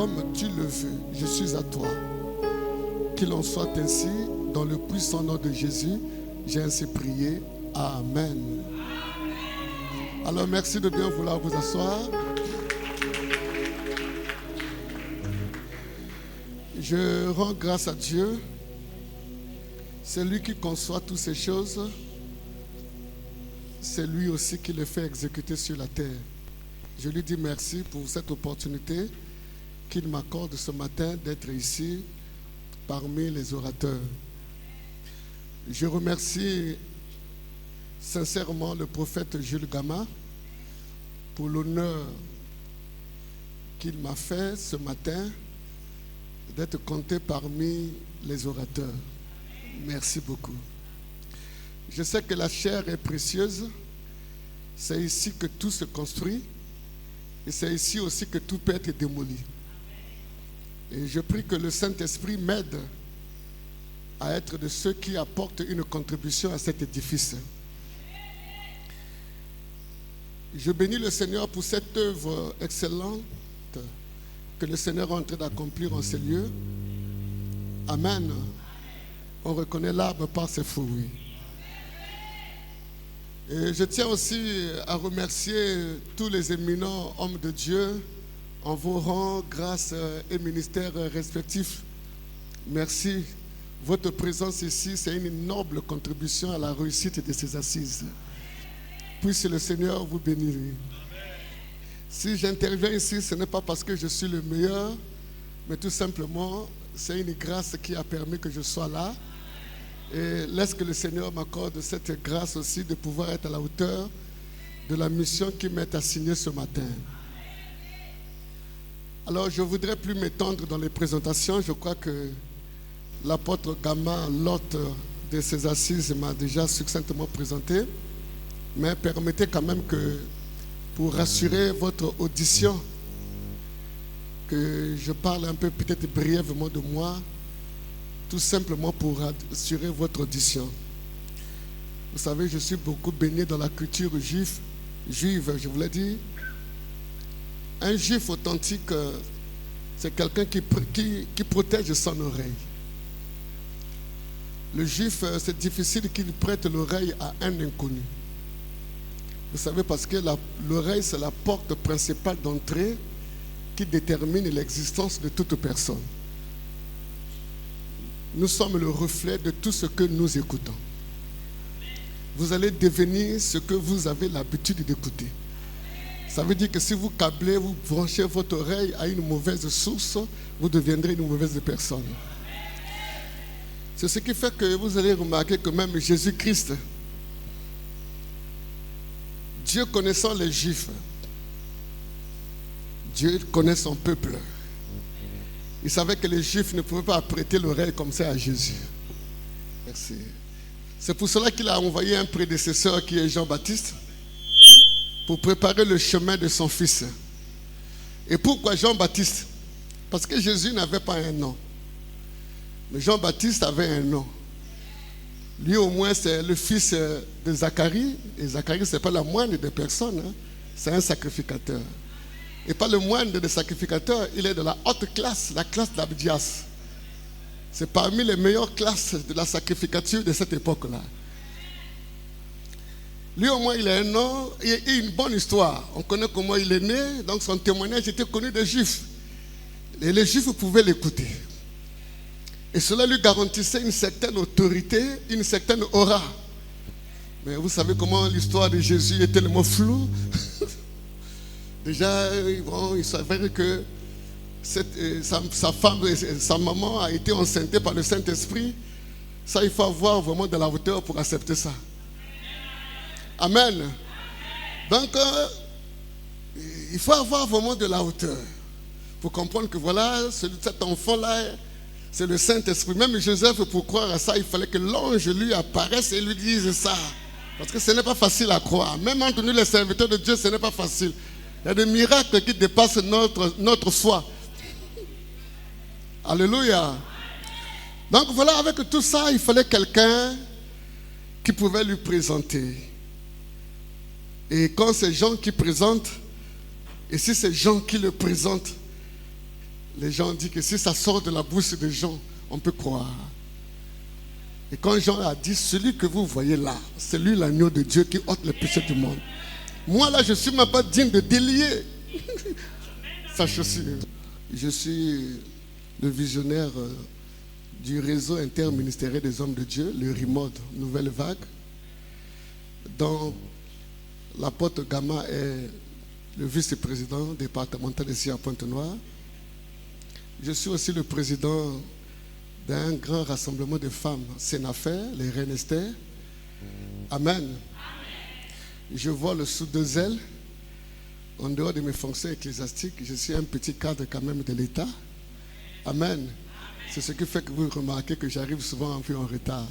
comme tu le veux, je suis à toi. Qu'il en soit ainsi, dans le puissant nom de Jésus, j'ai ainsi prié. Amen. Alors merci de bien vouloir vous asseoir. Je rends grâce à Dieu. C'est lui qui conçoit toutes ces choses. C'est lui aussi qui les fait exécuter sur la terre. Je lui dis merci pour cette opportunité qu'il m'accorde ce matin d'être ici parmi les orateurs. Je remercie sincèrement le prophète Jules Gama pour l'honneur qu'il m'a fait ce matin d'être compté parmi les orateurs. Merci beaucoup. Je sais que la chair est précieuse. C'est ici que tout se construit. Et c'est ici aussi que tout peut être démoli. Et je prie que le Saint-Esprit m'aide à être de ceux qui apportent une contribution à cet édifice. Je bénis le Seigneur pour cette œuvre excellente que le Seigneur est en train d'accomplir en ces lieux. Amen. On reconnaît l'arbre par ses fruits. Et je tiens aussi à remercier tous les éminents hommes de Dieu en vos rangs, grâces et ministères respectifs. Merci. Votre présence ici, c'est une noble contribution à la réussite de ces assises. Puisse le Seigneur vous bénir. Si j'interviens ici, ce n'est pas parce que je suis le meilleur, mais tout simplement, c'est une grâce qui a permis que je sois là. Et laisse que le Seigneur m'accorde cette grâce aussi de pouvoir être à la hauteur de la mission qui m'est assignée ce matin. Alors, je ne voudrais plus m'étendre dans les présentations. Je crois que l'apôtre Gama, l'hôte de ces assises, m'a déjà succinctement présenté. Mais permettez quand même que, pour rassurer votre audition, que je parle un peu peut-être brièvement de moi, tout simplement pour assurer votre audition. Vous savez, je suis beaucoup baigné dans la culture juive, je vous l'ai dit. Un juif authentique, c'est quelqu'un qui protège son oreille. Le juif, c'est difficile qu'il prête l'oreille à un inconnu. Vous savez, parce que l'oreille, c'est la porte principale d'entrée qui détermine l'existence de toute personne. Nous sommes le reflet de tout ce que nous écoutons. Vous allez devenir ce que vous avez l'habitude d'écouter. Ça veut dire que si vous câblez, vous branchez votre oreille à une mauvaise source, vous deviendrez une mauvaise personne. C'est ce qui fait que vous allez remarquer que même Jésus-Christ, Dieu connaissant les Juifs, Dieu connaît son peuple. Il savait que les Juifs ne pouvaient pas prêter l'oreille comme ça à Jésus. Merci. C'est pour cela qu'il a envoyé un prédécesseur qui est Jean-Baptiste pour préparer le chemin de son fils. Et pourquoi Jean-Baptiste? Parce que Jésus n'avait pas un nom. Mais Jean-Baptiste avait un nom. Lui au moins c'est le fils de Zacharie. Et Zacharie c'est pas la moindre des personnes. Hein. C'est un sacrificateur. Et pas le moindre des sacrificateurs, il est de la haute classe, la classe d'Abdias. C'est parmi les meilleures classes de la sacrificature de cette époque-là. Lui au moins il a un nom et une bonne histoire. On connaît comment il est né, donc son témoignage était connu des Juifs. Et les Juifs pouvaient l'écouter. Et cela lui garantissait une certaine autorité, une certaine aura. Mais vous savez comment l'histoire de Jésus est tellement floue. Déjà, bon, il s'avère que sa femme, sa maman a été enceintée par le Saint-Esprit. Ça, il faut avoir vraiment de la hauteur pour accepter ça. Amen. Donc, il faut avoir vraiment de la hauteur pour comprendre que voilà, cet enfant-là, c'est le Saint-Esprit. Même Joseph, pour croire à ça, il fallait que l'ange lui apparaisse et lui dise ça. Parce que ce n'est pas facile à croire. Même entre nous, les serviteurs de Dieu, ce n'est pas facile. Il y a des miracles qui dépassent notre foi. Alléluia. Donc voilà, avec tout ça, il fallait quelqu'un qui pouvait lui présenter. Et quand c'est Jean qui présente, et si c'est Jean qui le présente, les gens disent que si ça sort de la bouche des gens, on peut croire. Et quand Jean a dit, celui que vous voyez là, c'est lui l'agneau de Dieu qui ôte le péché du monde. Moi là, je ne suis même pas digne de délier sa chaussure. Je suis le visionnaire du réseau interministériel des hommes de Dieu, le RIMOD, Nouvelle Vague, dont l'apôtre Gama est le vice-président départemental ici à Pointe-Noire. Je suis aussi le président d'un grand rassemblement de femmes, Sénafer, les Reines Esther. Amen. Je vois le sous deux ailes. En dehors de mes fonctions ecclésiastiques, je suis un petit cadre quand même de l'État. Amen. C'est ce qui fait que vous remarquez que j'arrive souvent un peu en retard.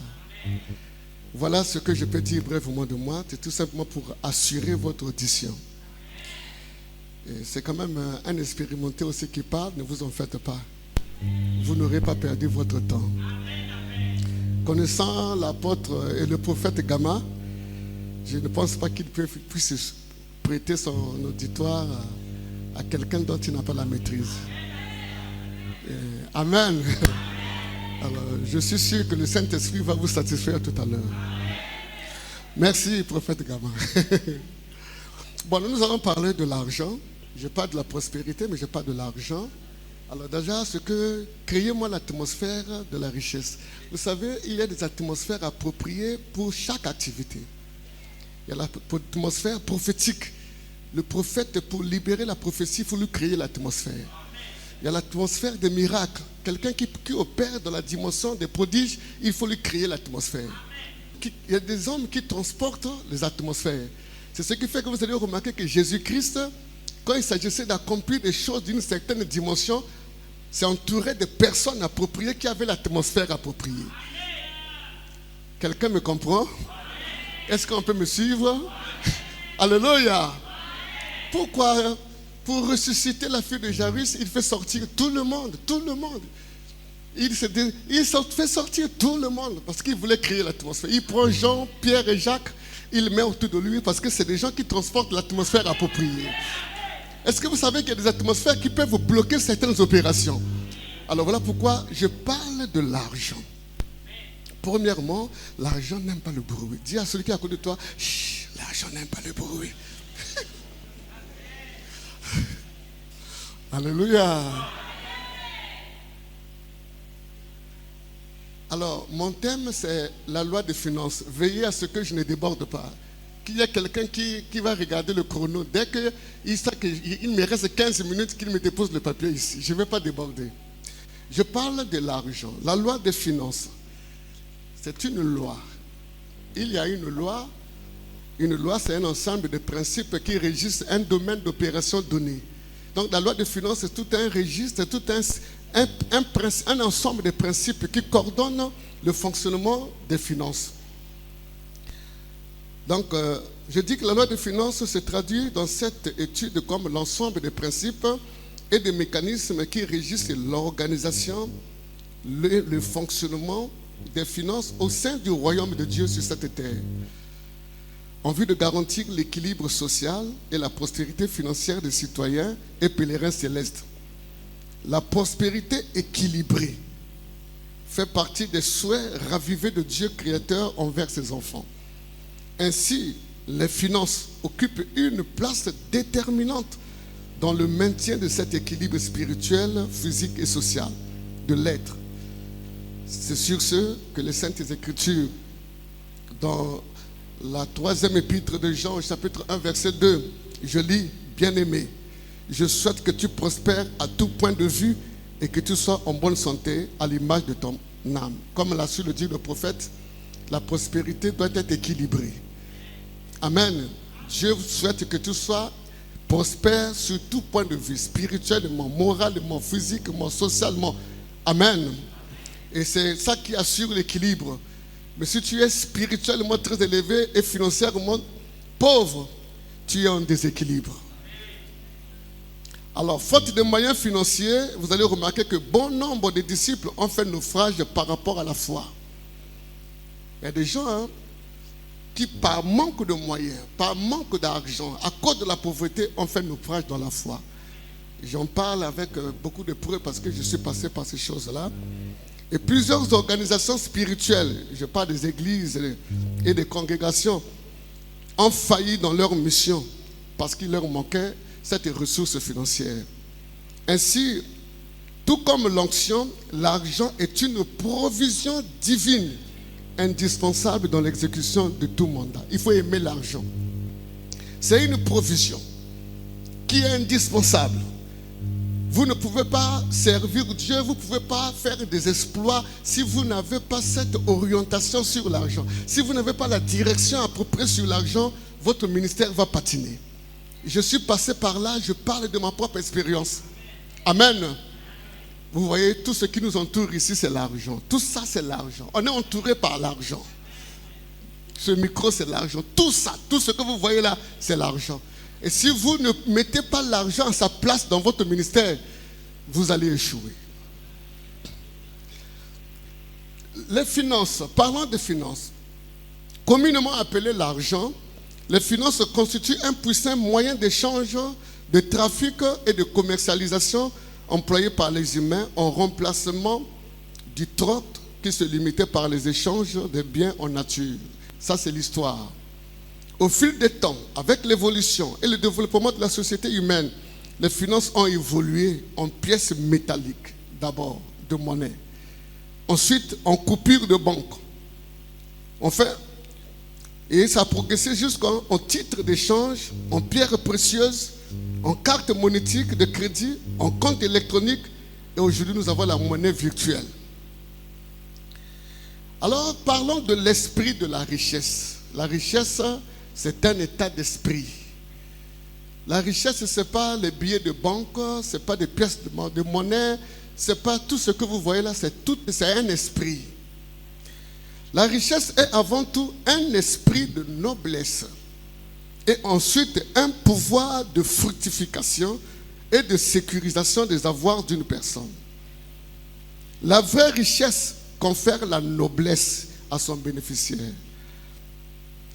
Voilà ce que je peux dire brièvement de moi. C'est tout simplement pour assurer votre audition. C'est quand même un expérimenté aussi qui parle, ne vous en faites pas. Vous n'aurez pas perdu votre temps. Connaissant l'apôtre et le prophète Gama, je ne pense pas qu'il puisse prêter son auditoire à quelqu'un dont il n'a pas la maîtrise. Amen. Alors, je suis sûr que le Saint-Esprit va vous satisfaire tout à l'heure. Merci, prophète Gama. Bon, nous allons parler de l'argent. Je parle de la prospérité, mais je parle de l'argent. Alors déjà, c'est que créez-moi l'atmosphère de la richesse. Vous savez, il y a des atmosphères appropriées pour chaque activité. Il y a l'atmosphère prophétique. Le prophète, pour libérer la prophétie, il faut lui créer l'atmosphère. Il y a l'atmosphère des miracles. Quelqu'un qui opère dans la dimension des prodiges, il faut lui créer l'atmosphère. Il y a des hommes qui transportent les atmosphères. C'est ce qui fait que vous allez remarquer que Jésus-Christ, quand il s'agissait d'accomplir des choses d'une certaine dimension, s'est entouré de personnes appropriées qui avaient l'atmosphère appropriée. Quelqu'un me comprend? Est-ce qu'on peut me suivre? Alléluia! Pourquoi? Pour ressusciter la fille de Jairus, il fait sortir tout le monde, tout le monde. Il fait sortir tout le monde parce qu'il voulait créer l'atmosphère. Il prend Jean, Pierre et Jacques, il met autour de lui parce que c'est des gens qui transportent l'atmosphère appropriée. Est-ce que vous savez qu'il y a des atmosphères qui peuvent bloquer certaines opérations? Alors voilà pourquoi je parle de l'argent. Premièrement, l'argent n'aime pas le bruit. Dis à celui qui est à côté de toi, l'argent n'aime pas le bruit. Alléluia. Alors, mon thème, c'est la loi des finances. Veillez à ce que je ne déborde pas. Qu'il y a quelqu'un qui va regarder le chrono. Dès qu'il sait qu'il me reste 15 minutes, qu'il me dépose le papier ici. Je ne vais pas déborder. Je parle de l'argent. La loi des finances, c'est une loi. Il y a une loi. Une loi, c'est un ensemble de principes qui régissent un domaine d'opération donné. Donc, la loi des finances, c'est tout un registre, c'est tout un ensemble de principes qui coordonnent le fonctionnement des finances. Donc, je dis que la loi des finances se traduit dans cette étude comme l'ensemble des principes et des mécanismes qui régissent l'organisation, le fonctionnement des finances au sein du royaume de Dieu sur cette terre, en vue de garantir l'équilibre social et la prospérité financière des citoyens et pèlerins célestes. La prospérité équilibrée fait partie des souhaits ravivés de Dieu créateur envers ses enfants. Ainsi, les finances occupent une place déterminante dans le maintien de cet équilibre spirituel, physique et social de l'être. C'est sur ce que les Saintes Écritures, dans la 3e épître de Jean, chapitre 1, verset 2, je lis, bien-aimé, je souhaite que tu prospères à tout point de vue et que tu sois en bonne santé à l'image de ton âme. Comme l'a su le dire le prophète, la prospérité doit être équilibrée. Amen. Dieu souhaite que tu sois prospère sur tout point de vue, spirituellement, moralement, physiquement, socialement. Amen. Et c'est ça qui assure l'équilibre. Mais si tu es spirituellement très élevé et financièrement pauvre, tu es en déséquilibre. Alors, faute de moyens financiers, vous allez remarquer que bon nombre de disciples ont fait naufrage par rapport à la foi. Il y a des gens qui, par manque de moyens, par manque d'argent, à cause de la pauvreté, ont fait naufrage dans la foi. J'en parle avec beaucoup de preuves parce que je suis passé par ces choses-là. Et plusieurs organisations spirituelles, je parle des églises et des congrégations, ont failli dans leur mission parce qu'il leur manquait cette ressource financière. Ainsi, tout comme l'onction, l'argent est une provision divine indispensable dans l'exécution de tout mandat. Il faut aimer l'argent. C'est une provision qui est indispensable. Vous ne pouvez pas servir Dieu, vous ne pouvez pas faire des exploits si vous n'avez pas cette orientation sur l'argent. Si vous n'avez pas la direction appropriée sur l'argent, votre ministère va patiner. Je suis passé par là, je parle de ma propre expérience. Amen. Vous voyez, tout ce qui nous entoure ici, c'est l'argent. Tout ça, c'est l'argent. On est entouré par l'argent. Ce micro, c'est l'argent. Tout ça, tout ce que vous voyez là, c'est l'argent. Et si vous ne mettez pas l'argent à sa place dans votre ministère, vous allez échouer. Les finances, parlons de finances. Communément appelé l'argent, les finances constituent un puissant moyen d'échange, de trafic et de commercialisation employé par les humains en remplacement du troc qui se limitait par les échanges de biens en nature. Ça, c'est l'histoire. Au fil des temps, avec l'évolution et le développement de la société humaine, les finances ont évolué en pièces métalliques, d'abord de monnaie, ensuite en coupures de banque. Enfin, et ça a progressé jusqu'en titres d'échange, en pierres précieuses, en cartes monétiques de crédit, en comptes électroniques, et aujourd'hui nous avons la monnaie virtuelle. Alors parlons de l'esprit de la richesse. La richesse, c'est un état d'esprit. La richesse, ce n'est pas les billets de banque, ce n'est pas des pièces de monnaie, ce n'est pas tout ce que vous voyez là, c'est un esprit. La richesse est avant tout un esprit de noblesse et ensuite un pouvoir de fructification et de sécurisation des avoirs d'une personne. La vraie richesse confère la noblesse à son bénéficiaire.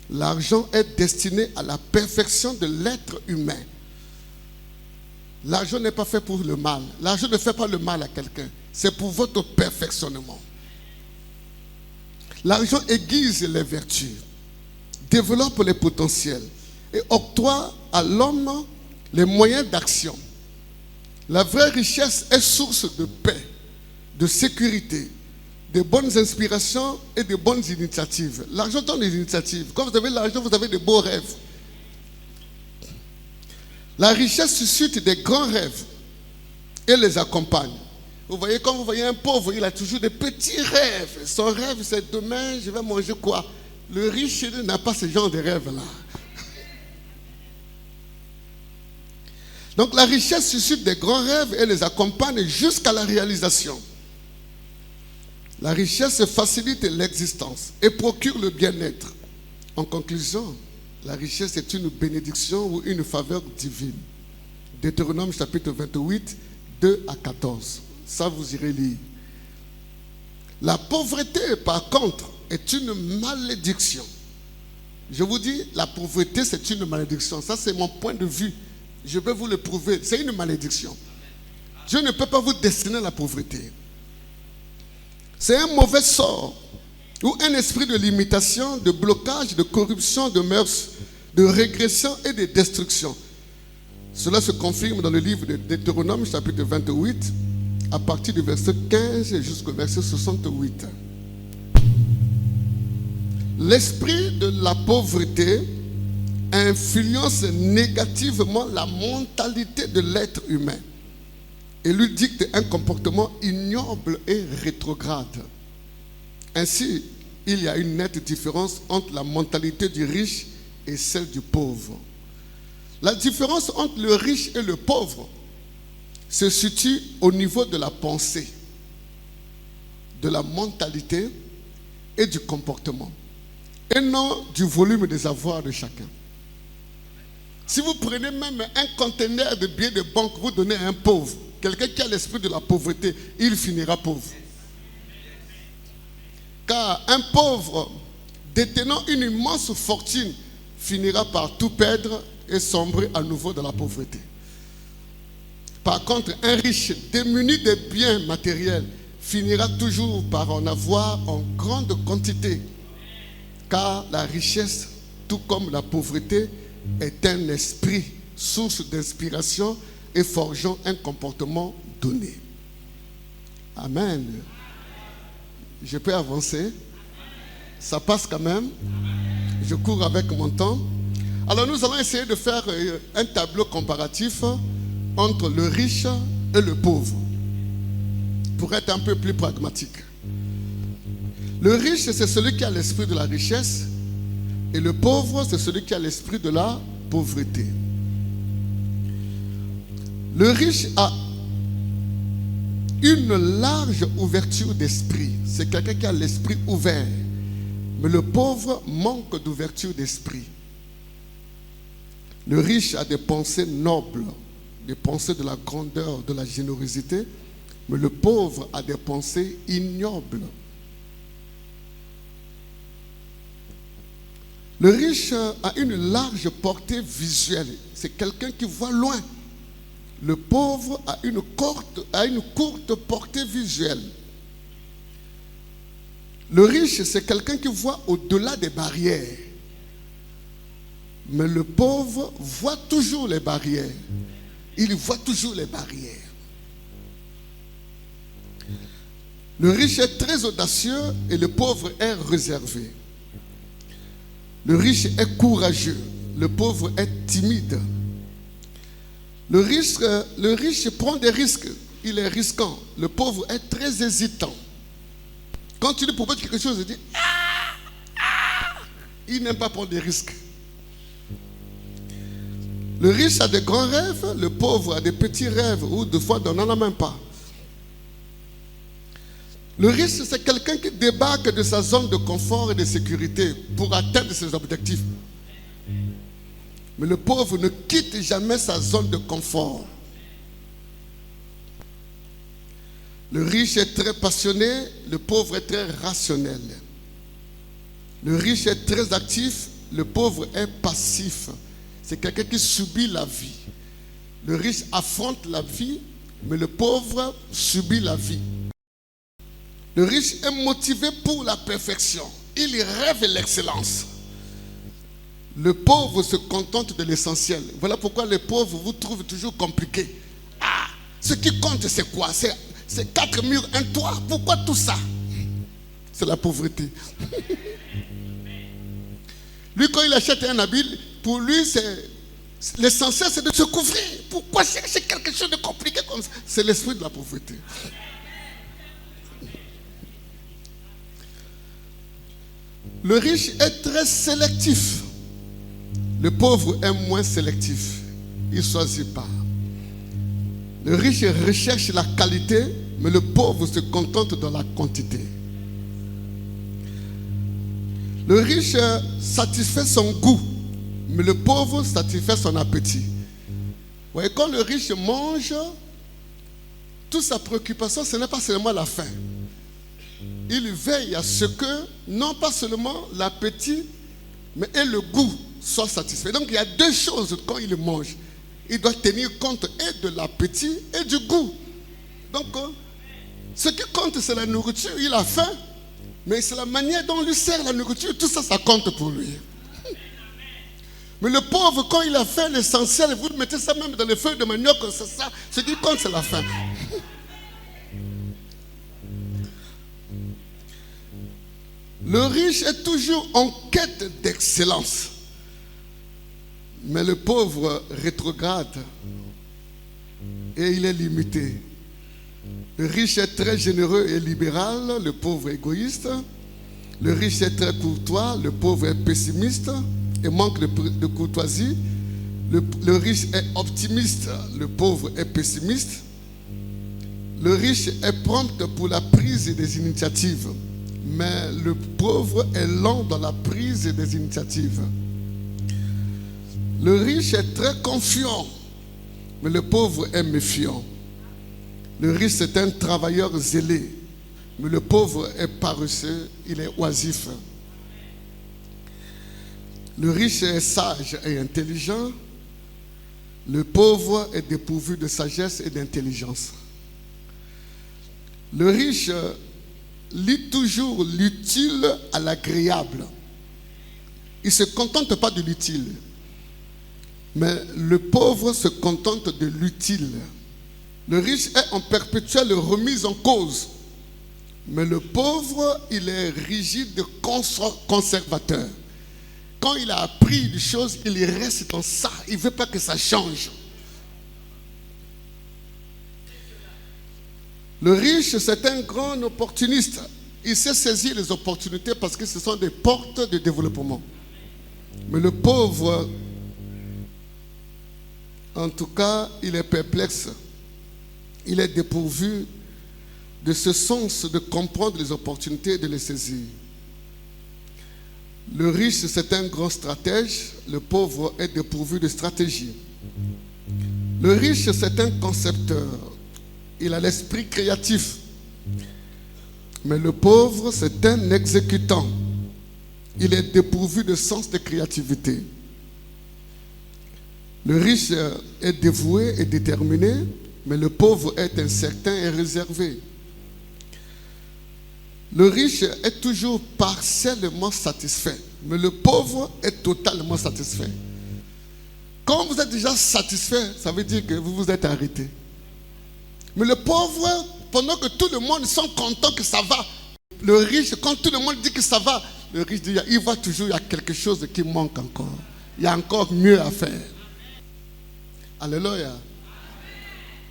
L'argent est destiné à la perfection de l'être humain. L'argent n'est pas fait pour le mal. L'argent ne fait pas le mal à quelqu'un. C'est pour votre perfectionnement. L'argent aiguise les vertus, développe les potentiels et octroie à l'homme les moyens d'action. La vraie richesse est source de paix, de sécurité, de bonnes inspirations et de bonnes initiatives. L'argent donne des initiatives. Quand vous avez l'argent, vous avez de beaux rêves. La richesse suscite des grands rêves et les accompagne. Vous voyez, quand vous voyez un pauvre, il a toujours des petits rêves. Son rêve, c'est demain, je vais manger quoi? Le riche n'a pas ce genre de rêve-là. Donc la richesse suscite des grands rêves et les accompagne jusqu'à la réalisation. La richesse facilite l'existence et procure le bien-être. En conclusion, la richesse est une bénédiction ou une faveur divine. Deutéronome chapitre 28, 2 à 14. Ça, vous irez lire. La pauvreté, par contre, est une malédiction. Je vous dis, la pauvreté, c'est une malédiction. Ça, c'est mon point de vue. Je vais vous le prouver. C'est une malédiction. Dieu ne peut pas vous destiner à la pauvreté. C'est un mauvais sort ou un esprit de limitation, de blocage, de corruption, de mœurs, de régression et de destruction. Cela se confirme dans le livre de Deutéronome, chapitre 28, à partir du verset 15 jusqu'au verset 68. L'esprit de la pauvreté influence négativement la mentalité de l'être humain et lui dicte un comportement ignoble et rétrograde. Ainsi, il y a une nette différence entre la mentalité du riche et celle du pauvre. La différence entre le riche et le pauvre se situe au niveau de la pensée, de la mentalité et du comportement, et non du volume des avoirs de chacun. Si vous prenez même un conteneur de billets de banque, vous donnez à un pauvre, quelqu'un qui a l'esprit de la pauvreté, il finira pauvre. Car un pauvre détenant une immense fortune finira par tout perdre et sombrer à nouveau dans la pauvreté. Par contre, un riche démuni de biens matériels finira toujours par en avoir en grande quantité. Car la richesse, tout comme la pauvreté, est un esprit, source d'inspiration et forgeant un comportement donné. Amen. Je peux avancer? Ça passe quand même? Je cours avec mon temps. Alors nous allons essayer de faire un tableau comparatif entre le riche et le pauvre, pour être un peu plus pragmatique. Le riche, c'est celui qui a l'esprit de la richesse, et le pauvre, c'est celui qui a l'esprit de la pauvreté. Le riche a une large ouverture d'esprit. C'est quelqu'un qui a l'esprit ouvert. Mais le pauvre manque d'ouverture d'esprit. Le riche a des pensées nobles, des pensées de la grandeur, de la générosité. Mais le pauvre a des pensées ignobles. Le riche a une large portée visuelle. C'est quelqu'un qui voit loin. Le pauvre a une courte portée visuelle. Le riche, c'est quelqu'un qui voit au-delà des barrières. Mais le pauvre voit toujours les barrières. Il voit toujours les barrières. Le riche est très audacieux et le pauvre est réservé. Le riche est courageux, le pauvre est timide. Le riche prend des risques, il est risquant. Le pauvre est très hésitant. Quand tu lui proposes quelque chose, il dit il n'aime pas prendre des risques. Le riche a des grands rêves, le pauvre a des petits rêves, ou des fois on n'en a même pas. Le riche, c'est quelqu'un qui débarque de sa zone de confort et de sécurité pour atteindre ses objectifs. Mais le pauvre ne quitte jamais sa zone de confort. Le riche est très passionné, le pauvre est très rationnel. Le riche est très actif, le pauvre est passif. C'est quelqu'un qui subit la vie. Le riche affronte la vie, mais le pauvre subit la vie. Le riche est motivé pour la perfection. Il rêve l'excellence. Le pauvre se contente de l'essentiel. Voilà pourquoi les pauvres vous trouvent toujours compliqués. Ah, ce qui compte c'est quoi? C'est 4 murs, un toit. Pourquoi tout ça? C'est la pauvreté. Lui, quand il achète un habit, pour lui, l'essentiel c'est de se couvrir. Pourquoi chercher quelque chose de compliqué comme ça? C'est l'esprit de la pauvreté. Le riche est très sélectif. Le pauvre est moins sélectif. Il ne choisit pas. Le riche recherche la qualité, mais le pauvre se contente de la quantité. Le riche satisfait son goût, mais le pauvre satisfait son appétit. Vous voyez, quand le riche mange, toute sa préoccupation, ce n'est pas seulement la faim. Il veille à ce que, non pas seulement l'appétit, mais et le goût soient satisfaits. Donc il y a deux choses quand il mange. Il doit tenir compte et de l'appétit et du goût. Donc, ce qui compte, c'est la nourriture. Il a faim, mais c'est la manière dont on lui sert la nourriture. Tout ça, ça compte pour lui. Mais le pauvre, quand il a faim, l'essentiel, vous mettez ça même dans les feuilles de manioc, c'est ça. Ce qui compte, c'est la faim. Le riche est toujours en quête d'excellence. Mais le pauvre rétrograde et il est limité. Le riche est très généreux et libéral, le pauvre est égoïste. Le riche est très courtois, le pauvre est pessimiste et manque de courtoisie. Le riche est optimiste, le pauvre est pessimiste. Le riche est prompt pour la prise des initiatives, mais le pauvre est lent dans la prise des initiatives. Le riche est très confiant, mais le pauvre est méfiant. Le riche est un travailleur zélé, mais le pauvre est paresseux, il est oisif. Le riche est sage et intelligent, Le pauvre est dépourvu de sagesse et d'intelligence. Le riche lie toujours l'utile à l'agréable. Il ne se contente pas de l'utile. Mais le pauvre se contente de l'utile. Le riche est en perpétuelle remise en cause. Mais le pauvre, il est rigide, conservateur. Quand il a appris des choses, il reste dans ça. Il ne veut pas que ça change. Le riche, c'est un grand opportuniste. Il sait saisir les opportunités parce que ce sont des portes de développement. Mais le pauvre, en tout cas, il est perplexe. Il est dépourvu de ce sens de comprendre les opportunités et de les saisir. Le riche, c'est un grand stratège. Le pauvre est dépourvu de stratégie. Le riche, c'est un concepteur. Il a l'esprit créatif. Mais le pauvre, c'est un exécutant. Il est dépourvu de sens de créativité. Le riche est dévoué et déterminé, mais le pauvre est incertain et réservé. Le riche est toujours partiellement satisfait, mais le pauvre est totalement satisfait. Quand vous êtes déjà satisfait, ça veut dire que vous vous êtes arrêté. Mais le pauvre, pendant que tout le monde sont contents que ça va, le riche, quand tout le monde dit que ça va, le riche dit, il voit toujours, il y a quelque chose qui manque encore. Il y a encore mieux à faire. Alléluia.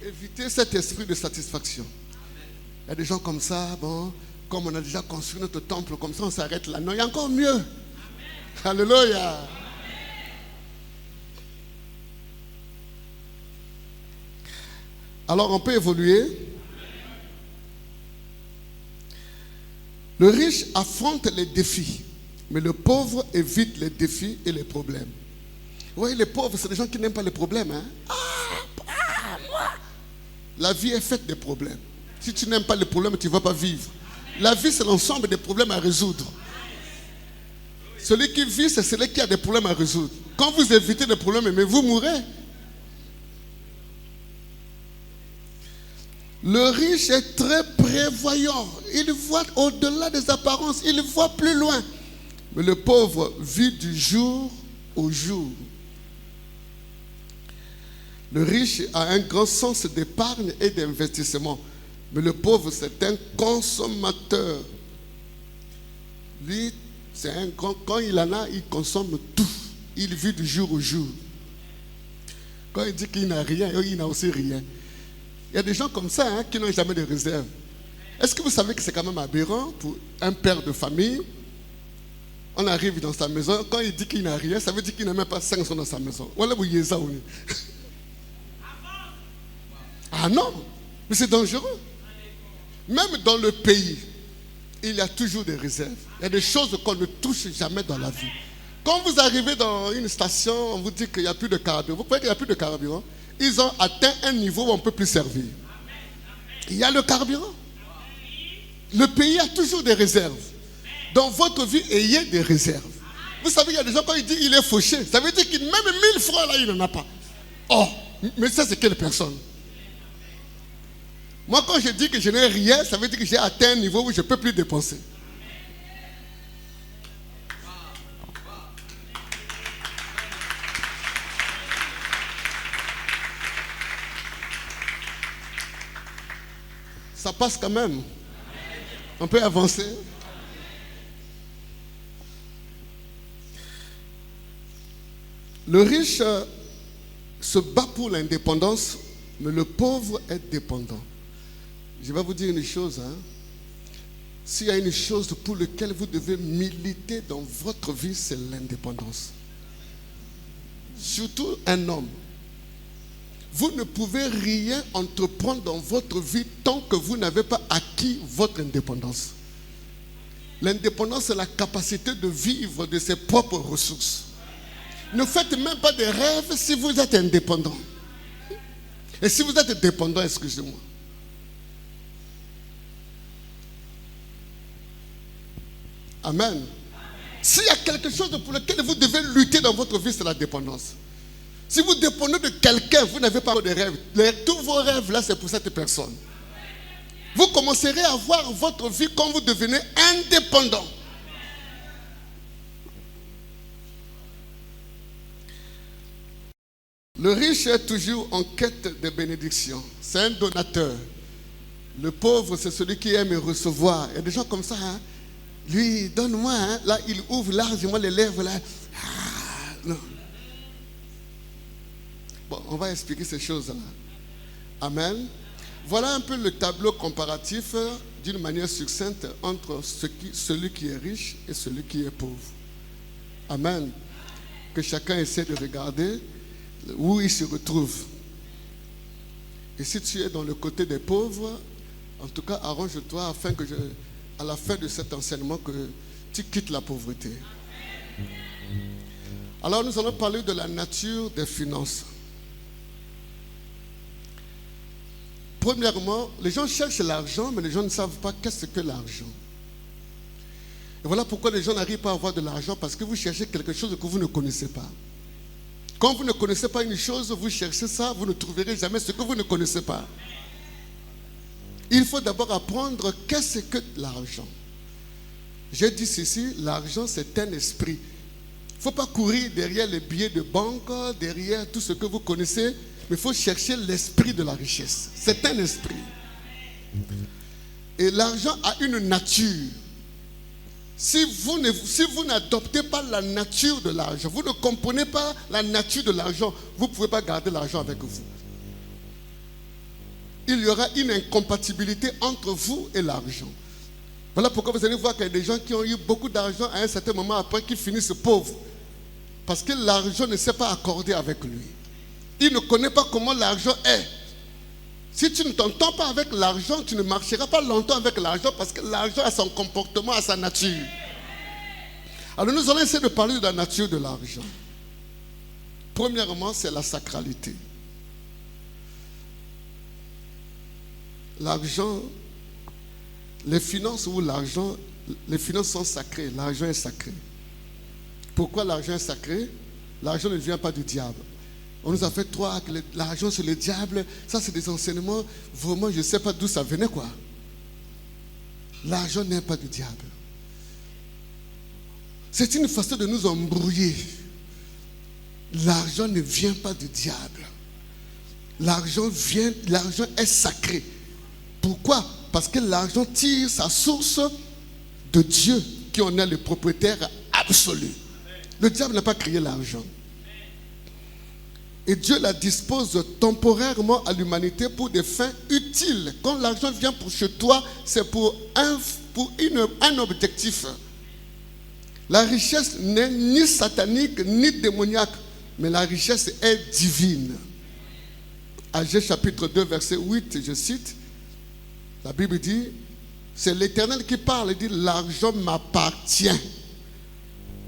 Évitez cet esprit de satisfaction. Il y a des gens comme ça, bon, comme on a déjà construit notre temple, comme ça on s'arrête là. Non, il y a encore mieux. Alléluia. Alors on peut évoluer. Le riche affronte les défis, mais le pauvre évite les défis et les problèmes. Vous voyez, les pauvres, c'est des gens qui n'aiment pas les problèmes. Hein? Moi. La vie est faite de problèmes. Si tu n'aimes pas les problèmes, tu ne vas pas vivre. La vie, c'est l'ensemble des problèmes à résoudre. Celui qui vit, c'est celui qui a des problèmes à résoudre. Quand vous évitez les problèmes, mais vous mourrez. Le riche est très prévoyant. Il voit au-delà des apparences. Il voit plus loin. Mais le pauvre vit du jour au jour. Le riche a un grand sens d'épargne et d'investissement. Mais le pauvre, c'est un consommateur. Lui, c'est un grand... Quand il en a, il consomme tout. Il vit du jour au jour. Quand il dit qu'il n'a rien, il n'a aussi rien. Il y a des gens comme ça qui n'ont jamais de réserve. Est-ce que vous savez que c'est quand même aberrant pour un père de famille? On arrive dans sa maison, quand il dit qu'il n'a rien, ça veut dire qu'il n'a même pas 500 dans sa maison. Voilà, vous y êtes ça. Ah non, mais c'est dangereux. Même dans le pays, il y a toujours des réserves. Il y a des choses qu'on ne touche jamais dans la vie. Quand vous arrivez dans une station, on vous dit qu'il n'y a plus de carburant. Vous croyez qu'il n'y a plus de carburant? Ils ont atteint un niveau où on ne peut plus servir. Il y a le carburant. Le pays a toujours des réserves. Dans votre vie, ayez des réserves. Vous savez, il y a des gens, quand ils disent qu'il est fauché, ça veut dire qu'il même 1000 francs là, il n'en a pas. Oh, mais ça, c'est quelle personne? Moi, quand je dis que je n'ai rien, ça veut dire que j'ai atteint un niveau où je ne peux plus dépenser. Ça passe quand même. On peut avancer. Le riche se bat pour l'indépendance, mais le pauvre est dépendant. Je vais vous dire une chose. S'il y a une chose pour laquelle vous devez militer dans votre vie, c'est l'indépendance. Surtout un homme. Vous ne pouvez rien entreprendre dans votre vie tant que vous n'avez pas acquis votre indépendance. L'indépendance, c'est la capacité de vivre de ses propres ressources. Ne faites même pas de rêves si vous êtes indépendant. Et si vous êtes dépendant, excusez-moi. Amen. S'il y a quelque chose pour lequel vous devez lutter dans votre vie, c'est la dépendance. Si vous dépendez de quelqu'un, vous n'avez pas de rêve. Tous vos rêves là, c'est pour cette personne. Vous commencerez à voir votre vie quand vous devenez indépendant. Le riche est toujours en quête de bénédiction. C'est un donateur. Le pauvre, c'est celui qui aime recevoir. Il y a des gens comme ça. Hein? Lui, donne-moi. Hein? Là, il ouvre largement les lèvres. Là. Ah, non. Bon, on va expliquer ces choses-là. Amen. Voilà un peu le tableau comparatif d'une manière succincte entre celui qui est riche et celui qui est pauvre. Amen. Que chacun essaie de regarder où il se retrouve. Et si tu es dans le côté des pauvres, en tout cas, arrange-toi afin que à la fin de cet enseignement, que tu quittes la pauvreté. Alors, nous allons parler de la nature des finances. Premièrement, les gens cherchent l'argent, mais les gens ne savent pas qu'est-ce que l'argent. Et voilà pourquoi les gens n'arrivent pas à avoir de l'argent, parce que vous cherchez quelque chose que vous ne connaissez pas. Quand vous ne connaissez pas une chose, vous cherchez ça, vous ne trouverez jamais ce que vous ne connaissez pas. Il faut d'abord apprendre qu'est-ce que l'argent. J'ai dit ceci, l'argent c'est un esprit. Il ne faut pas courir derrière les billets de banque, derrière tout ce que vous connaissez, mais il faut chercher l'esprit de la richesse. C'est un esprit. Et l'argent a une nature. Si vous n'adoptez pas la nature de l'argent, vous ne comprenez pas la nature de l'argent, vous ne pouvez pas garder l'argent avec vous. Il y aura une incompatibilité entre vous et l'argent. Voilà pourquoi vous allez voir qu'il y a des gens qui ont eu beaucoup d'argent à un certain moment après qui finissent pauvres. Parce que l'argent ne s'est pas accordé avec lui. Il ne connaît pas comment l'argent est. Si tu ne t'entends pas avec l'argent, tu ne marcheras pas longtemps avec l'argent parce que l'argent a son comportement, a sa nature. Alors nous allons essayer de parler de la nature de l'argent. Premièrement, c'est la sacralité. L'argent, les finances ou l'argent, les finances sont sacrées, l'argent est sacré. Pourquoi l'argent est sacré? L'argent ne vient pas du diable. On nous a fait croire que l'argent c'est le diable. Ça c'est des enseignements. Vraiment je ne sais pas d'où ça venait quoi. L'argent n'est pas du diable. C'est une façon de nous embrouiller. L'argent ne vient pas du diable. L'argent est sacré. Pourquoi? Parce que l'argent tire sa source de Dieu qui en est le propriétaire absolu. Le diable n'a pas créé l'argent. Et Dieu la dispose temporairement à l'humanité pour des fins utiles. Quand l'argent vient pour chez toi, c'est pour un objectif. La richesse n'est ni satanique ni démoniaque, mais la richesse est divine. Agée chapitre 2, verset 8, je cite, la Bible dit, c'est l'Éternel qui parle, il dit, l'argent m'appartient.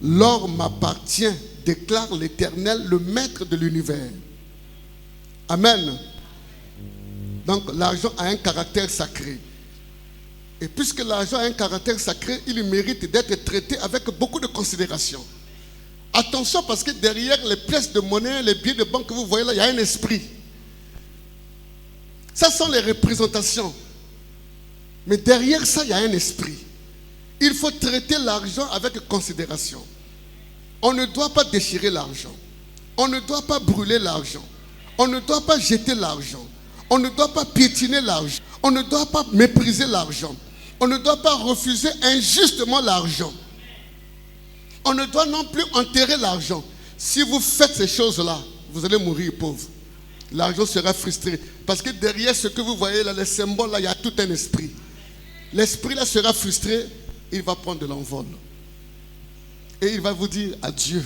L'or m'appartient, déclare l'Éternel, le maître de l'univers. Amen. Donc l'argent a un caractère sacré. Et puisque l'argent a un caractère sacré, il mérite d'être traité avec beaucoup de considération. Attention parce que derrière les pièces de monnaie, les billets de banque que vous voyez là, il y a un esprit. Ça sont les représentations. Mais derrière ça, il y a un esprit. Il faut traiter l'argent avec considération. On ne doit pas déchirer l'argent. On ne doit pas brûler l'argent. On ne doit pas jeter l'argent. On ne doit pas piétiner l'argent. On ne doit pas mépriser l'argent. On ne doit pas refuser injustement l'argent. On ne doit non plus enterrer l'argent. Si vous faites ces choses-là, vous allez mourir pauvre. L'argent sera frustré. Parce que derrière ce que vous voyez là, les symboles là, il y a tout un esprit. L'esprit là sera frustré, il va prendre de l'envol. Et il va vous dire adieu.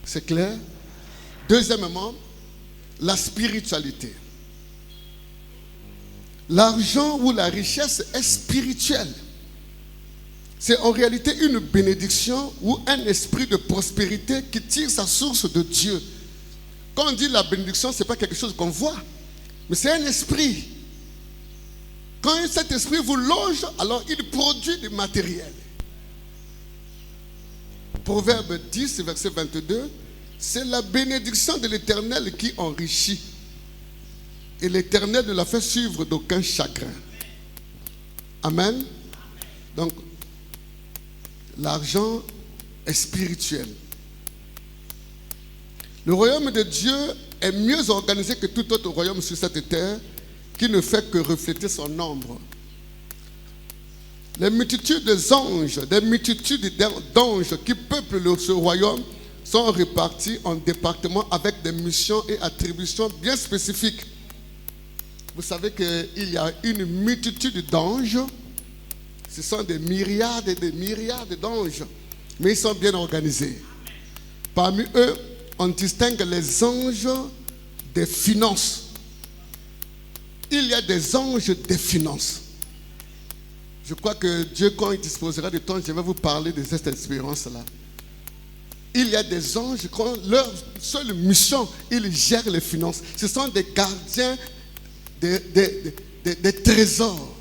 C'est clair? Deuxièmement, la spiritualité. L'argent ou la richesse est spirituelle. C'est en réalité une bénédiction ou un esprit de prospérité qui tire sa source de Dieu. Quand on dit la bénédiction, ce n'est pas quelque chose qu'on voit, mais c'est un esprit. Quand cet esprit vous loge, alors il produit du matériel. Proverbe 10, verset 22, c'est la bénédiction de l'Éternel qui enrichit. Et l'Éternel ne la fait suivre d'aucun chagrin. Amen. Donc, l'argent est spirituel. Le royaume de Dieu est mieux organisé que tout autre royaume sur cette terre qui ne fait que refléter son ombre. Les multitudes d'anges, des multitudes d'anges qui peuplent ce royaume sont répartis en départements avec des missions et attributions bien spécifiques. Vous savez qu'il y a une multitude d'anges. Ce sont des myriades et des myriades d'anges. Mais ils sont bien organisés. Parmi eux, on distingue les anges des finances. Il y a des anges des finances. Je crois que Dieu, quand il disposera du temps, je vais vous parler de cette expérience-là. Il y a des anges, quand leur seule mission, ils gèrent les finances. Ce sont des gardiens des trésors.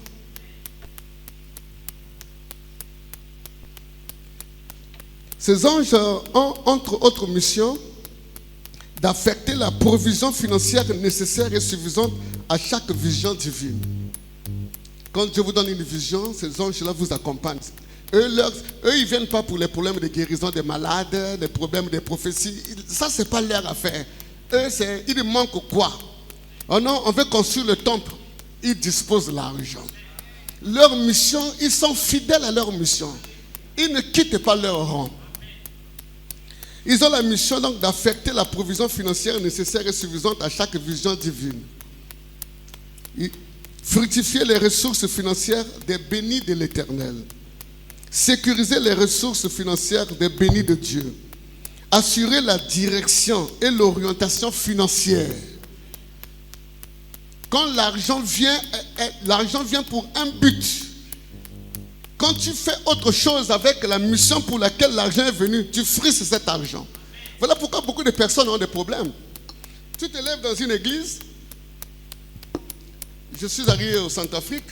Ces anges ont, entre autres missions, d'affecter la provision financière nécessaire et suffisante à chaque vision divine. Quand Dieu vous donne une vision, ces anges-là vous accompagnent. Eux, ils ne viennent pas pour les problèmes de guérison des malades, les problèmes des prophéties. Ça, ce n'est pas leur affaire. Eux, il manque quoi? Oh non, on veut construire le temple. Ils disposent l'argent. Leur mission, ils sont fidèles à leur mission. Ils ne quittent pas leur rang. Ils ont la mission donc d'affecter la provision financière nécessaire et suffisante à chaque vision divine. Fructifier les ressources financières des bénis de l'Éternel. Sécuriser les ressources financières des bénis de Dieu. Assurer la direction et l'orientation financière. Quand l'argent vient pour un but. Quand tu fais autre chose avec la mission pour laquelle l'argent est venu, tu frises cet argent. Voilà pourquoi beaucoup de personnes ont des problèmes. Tu te lèves dans une église. Je suis arrivé au Centrafrique.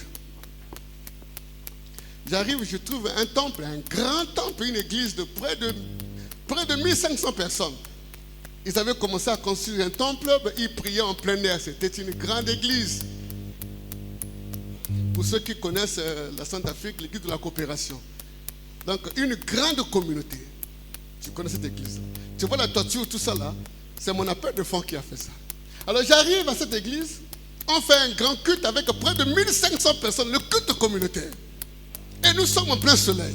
J'arrive, je trouve un temple, un grand temple, une église de près de 1500 personnes. Ils avaient commencé à construire un temple, ils priaient en plein air. C'était une grande église. Pour ceux qui connaissent la Centrafrique, l'église de la coopération. Donc, une grande communauté. Tu connais cette église. Tu vois la toiture, tout ça là. C'est mon appel de fonds qui a fait ça. Alors, j'arrive à cette église. On fait un grand culte avec près de 1500 personnes. Le culte communautaire. Et nous sommes en plein soleil.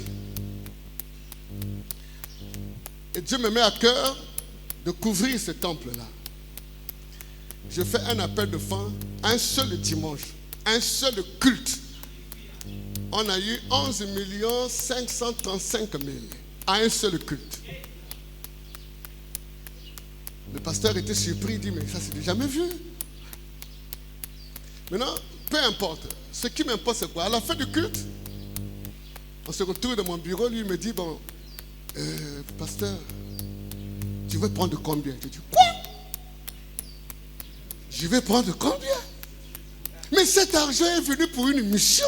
Et Dieu me met à cœur de couvrir ce temple-là. Je fais un appel de fonds un seul dimanche. Un seul culte. On a eu 11 535 000 à un seul culte. Le pasteur était surpris, il dit, mais ça c'est jamais vu. Maintenant, peu importe. Ce qui m'importe c'est quoi? À la fin du culte, on se retrouve dans mon bureau, lui il me dit, bon, pasteur, tu veux prendre combien? Je dis, quoi? Je vais prendre combien? Mais cet argent est venu pour une mission.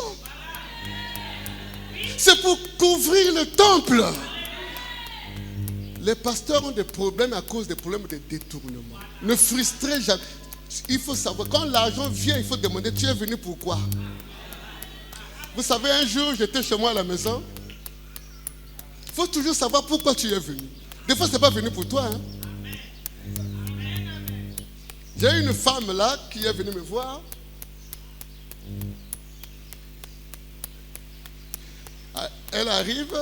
C'est pour couvrir le temple. Les pasteurs ont des problèmes à cause des problèmes de détournement. Ne frustrez jamais. Il faut savoir, quand l'argent vient, il faut demander, tu es venu pourquoi? Vous savez, un jour, j'étais chez moi à la maison. Il faut toujours savoir pourquoi tu es venu. Des fois, ce n'est pas venu pour toi. Hein? J'ai une femme là qui est venue me voir. Elle arrive,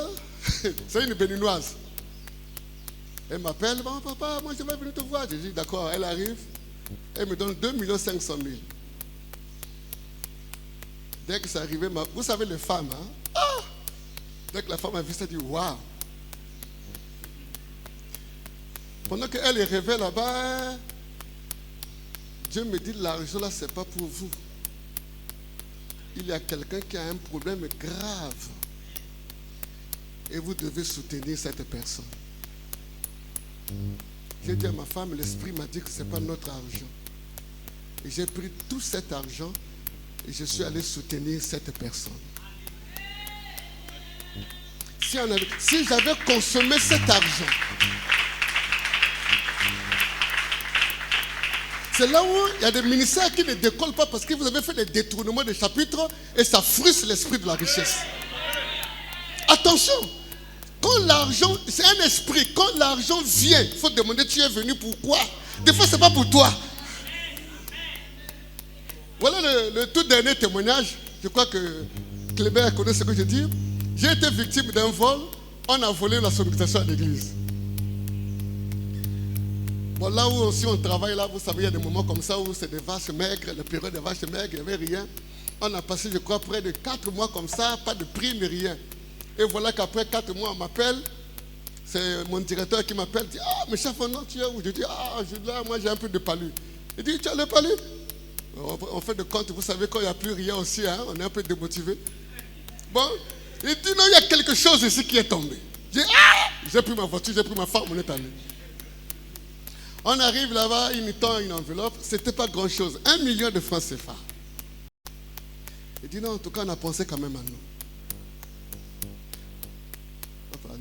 c'est une béninoise. Elle m'appelle, bon papa, moi je vais venir te voir. Je dis d'accord, elle arrive, elle me donne 2 500 000. Dès que c'est arrivé, vous savez les femmes, hein? Ah! Dès que la femme a vu ça, elle dit waouh! Pendant qu'elle est rêvée là-bas, Dieu me dit l'argent là, c'est pas pour vous. Il y a quelqu'un qui a un problème grave. Et vous devez soutenir cette personne. J'ai dit à ma femme, l'esprit m'a dit que ce n'est pas notre argent. Et j'ai pris tout cet argent et je suis allé soutenir cette personne. si j'avais consommé cet argent. C'est là où il y a des ministères qui ne décollent pas parce que vous avez fait des détournements de chapitres et ça frustre l'esprit de la richesse. Attention, quand l'argent, c'est un esprit, quand l'argent vient, il faut demander tu es venu pourquoi. Des fois, ce n'est pas pour toi. Voilà le tout dernier témoignage. Je crois que Clébert connaît ce que je dis. J'ai été victime d'un vol. On a volé la sonorisation à l'église. Bon, là où aussi on travaille, là, vous savez, il y a des moments comme ça où c'est des vaches maigres, la période des vaches maigres, il n'y avait rien. On a passé, je crois, près de 4 mois comme ça, pas de prix ni rien. Et voilà qu'après 4 mois, on m'appelle. C'est mon directeur qui m'appelle, dit ah, mais chef, non, tu es où? Je dis ah, là, moi j'ai un peu de palu. Il dit tu as le palu? On fait de compte, vous savez, quand il n'y a plus rien aussi, hein, on est un peu démotivé. Bon, il dit non, il y a quelque chose ici qui est tombé. Je dis ah, j'ai pris ma voiture, j'ai pris ma femme, on est allé. On arrive là-bas, il nous tend une enveloppe, c'était pas grand-chose, 1 million de francs CFA. Il dit non, en tout cas, on a pensé quand même à nous.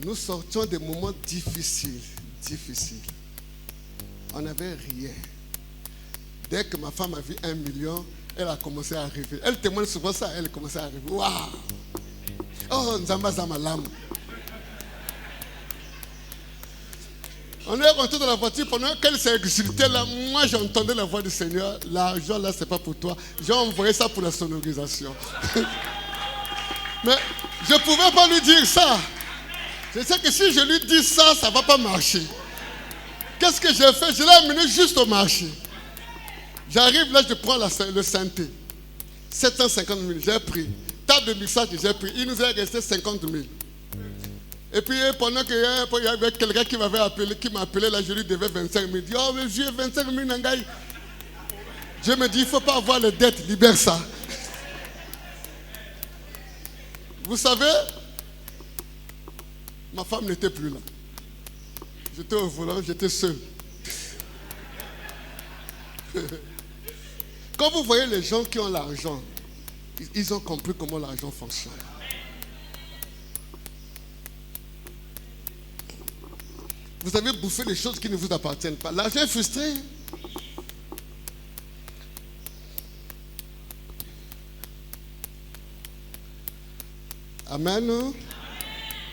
Nous sortions des moments difficiles. On n'avait rien. Dès que ma femme a vu 1 million, elle a commencé à arriver. Elle témoigne souvent ça, elle commençait à arriver. Waouh! Oh, Nzamba Zamalam. On est rentré dans la voiture pendant qu'elle s'est exultée là. Moi, j'entendais la voix du Seigneur. L'argent là, c'est pas pour toi. J'ai envoyé ça pour la sonorisation. Mais je ne pouvais pas lui dire ça. Je sais que si je lui dis ça, ça ne va pas marcher. Qu'est-ce que j'ai fait? Je l'ai amené juste au marché. J'arrive là, je prends le synthé. 750 000, j'ai pris. Table de mixage, j'ai pris. Il nous est resté 50 000. Et puis pendant qu'il y avait quelqu'un qui m'avait appelé, qui m'a appelé, là, je lui devais 25 000. Il dit, oh, mais j'ai 25 000, Nangaï. Je me dis, il ne faut pas avoir les dettes, libère ça. Vous savez, ma femme n'était plus là. J'étais au volant, j'étais seul. Quand vous voyez les gens qui ont l'argent, ils ont compris comment l'argent fonctionne. Vous avez bouffé des choses qui ne vous appartiennent pas. L'argent est frustré. Amen.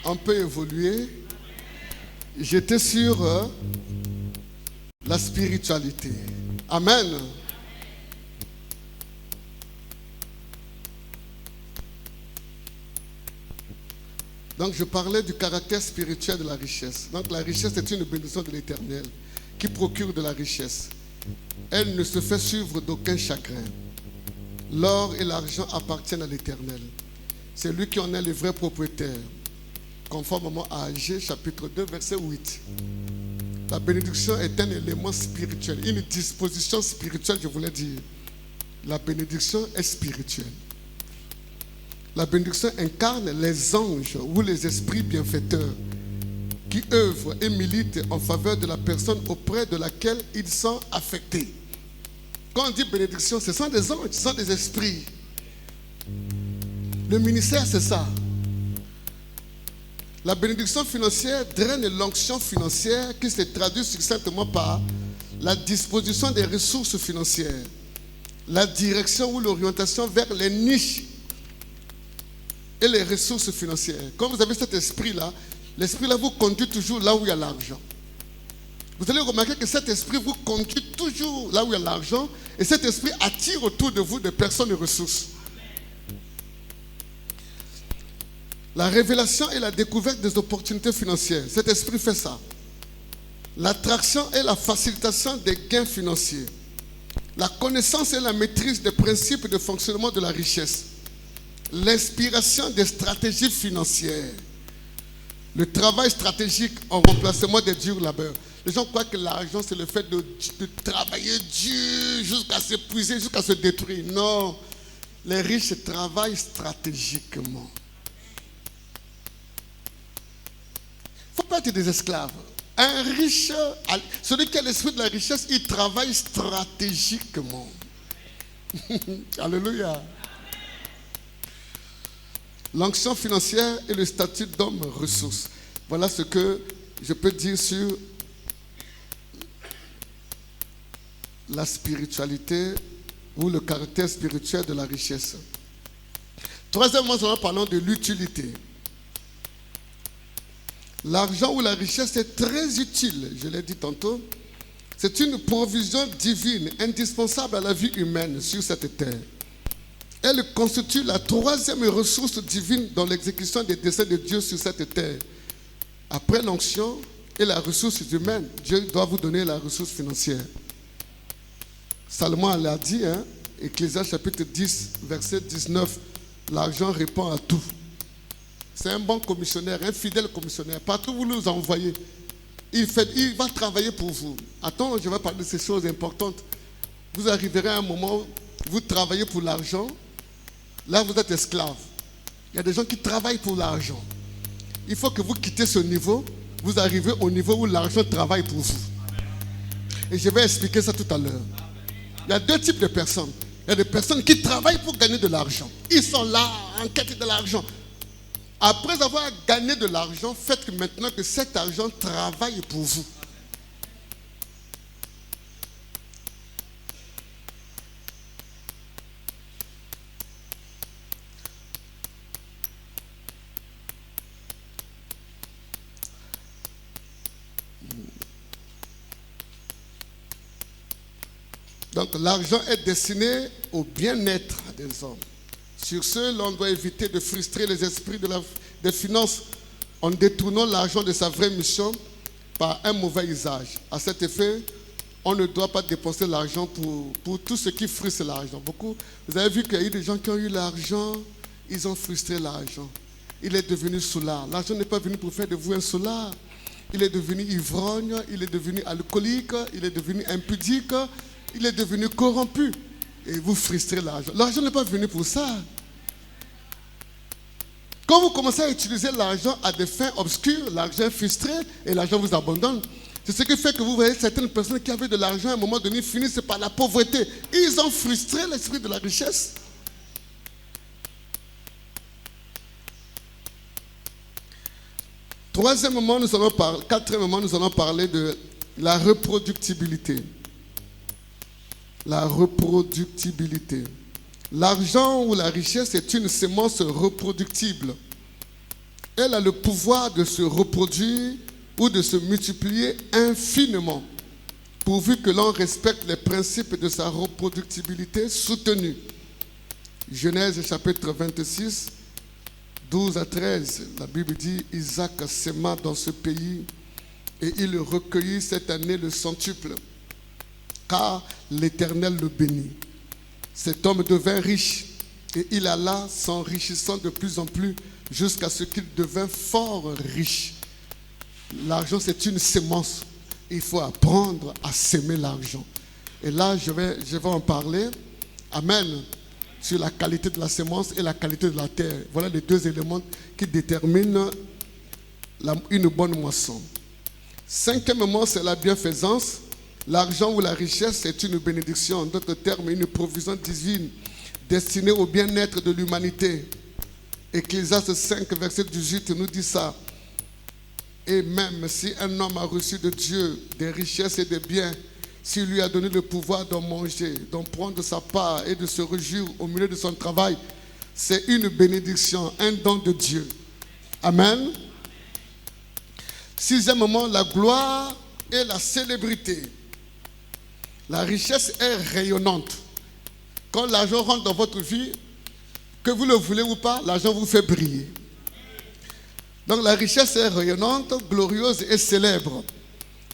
On peut évoluer. J'étais sur la spiritualité. Amen. Donc je parlais du caractère spirituel de la richesse. Donc la richesse est une bénédiction de l'Éternel qui procure de la richesse. Elle ne se fait suivre d'aucun chagrin. L'or et l'argent appartiennent à l'Éternel. C'est lui qui en est le vrai propriétaire. Conformément à Agé, chapitre 2, verset 8. La bénédiction est un élément spirituel, une disposition spirituelle, je voulais dire. La bénédiction est spirituelle. La bénédiction incarne les anges ou les esprits bienfaiteurs qui œuvrent et militent en faveur de la personne auprès de laquelle ils sont affectés. Quand on dit bénédiction, ce sont des anges, ce sont des esprits. Le ministère, c'est ça. La bénédiction financière draine l'onction financière qui se traduit succinctement par la disposition des ressources financières, la direction ou l'orientation vers les niches et les ressources financières. Quand vous avez cet esprit-là, l'esprit-là vous conduit toujours là où il y a l'argent. Vous allez remarquer que cet esprit vous conduit toujours là où il y a l'argent et cet esprit attire autour de vous des personnes et ressources. La révélation et la découverte des opportunités financières. Cet esprit fait ça. L'attraction et la facilitation des gains financiers. La connaissance et la maîtrise des principes de fonctionnement de la richesse. L'inspiration des stratégies financières. Le travail stratégique en remplacement des durs labeurs. Les gens croient que l'argent, c'est le fait de travailler dur jusqu'à s'épuiser, jusqu'à se détruire. Non. Les riches travaillent stratégiquement. Il ne faut pas être des esclaves. Un riche, celui qui a l'esprit de la richesse, il travaille stratégiquement. Alléluia. L'onction financière et le statut d'homme ressource. Voilà ce que je peux dire sur la spiritualité ou le caractère spirituel de la richesse. Troisièmement, nous parlons de l'utilité. L'argent ou la richesse est très utile, je l'ai dit tantôt. C'est une provision divine indispensable à la vie humaine sur cette terre. Elle constitue la troisième ressource divine dans l'exécution des desseins de Dieu sur cette terre. Après l'onction et la ressource humaine, Dieu doit vous donner la ressource financière. Salomon l'a dit, Ecclésiaste chapitre 10, verset 19, l'argent répond à tout. C'est un bon commissionnaire, un fidèle commissionnaire. Partout où vous nous envoyez, il va travailler pour vous. Attends, je vais parler de ces choses importantes. Vous arriverez à un moment où vous travaillez pour l'argent. Là, vous êtes esclave. Il y a des gens qui travaillent pour l'argent. Il faut que vous quittez ce niveau. Vous arrivez au niveau où l'argent travaille pour vous. Et je vais expliquer ça tout à l'heure. Il y a deux types de personnes. Il y a des personnes qui travaillent pour gagner de l'argent. Ils sont là en quête de l'argent. Après avoir gagné de l'argent, faites que maintenant que cet argent travaille pour vous. Donc l'argent est destiné au bien-être des hommes. Sur ce, l'on doit éviter de frustrer les esprits des finances en détournant l'argent de sa vraie mission par un mauvais usage. À cet effet, on ne doit pas dépenser l'argent pour tout ce qui frustre l'argent. Vous avez vu qu'il y a eu des gens qui ont eu l'argent, ils ont frustré l'argent. Il est devenu soulard. L'argent n'est pas venu pour faire de vous un soulard. Il est devenu ivrogne, il est devenu alcoolique, il est devenu impudique, il est devenu corrompu. Et vous frustrez l'argent. L'argent n'est pas venu pour ça. Quand vous commencez à utiliser l'argent à des fins obscures, l'argent est frustré et l'argent vous abandonne. C'est ce qui fait que vous voyez certaines personnes qui avaient de l'argent à un moment donné finissent par la pauvreté. Ils ont frustré l'esprit de la richesse. Quatrièmement, nous allons parler de la reproductibilité. La reproductibilité. L'argent ou la richesse est une sémence reproductible. Elle a le pouvoir de se reproduire ou de se multiplier infiniment, pourvu que l'on respecte les principes de sa reproductibilité soutenue. Genèse chapitre 26, 12 à 13, la Bible dit « Isaac sema dans ce pays et il recueillit cette année le centuple, car l'Éternel le bénit. Cet homme devint riche et il alla s'enrichissant de plus en plus jusqu'à ce qu'il devint fort riche. » L'argent, c'est une sémence. Il faut apprendre à s'aimer l'argent. Et là, je vais en parler. Amen. Sur la qualité de la sémence et la qualité de la terre. Voilà les deux éléments qui déterminent une bonne moisson. Cinquièmement, c'est la bienfaisance. L'argent ou la richesse est une bénédiction, en d'autres termes, une provision divine destinée au bien-être de l'humanité. Ecclésiaste 5, verset 18 nous dit ça. Et même si un homme a reçu de Dieu des richesses et des biens, s'il lui a donné le pouvoir d'en manger, d'en prendre sa part et de se réjouir au milieu de son travail, c'est une bénédiction, un don de Dieu. Amen. Sixièmement, la gloire et la célébrité. La richesse est rayonnante. Quand l'argent rentre dans votre vie, que vous le voulez ou pas, l'argent vous fait briller. Donc la richesse est rayonnante, glorieuse et célèbre.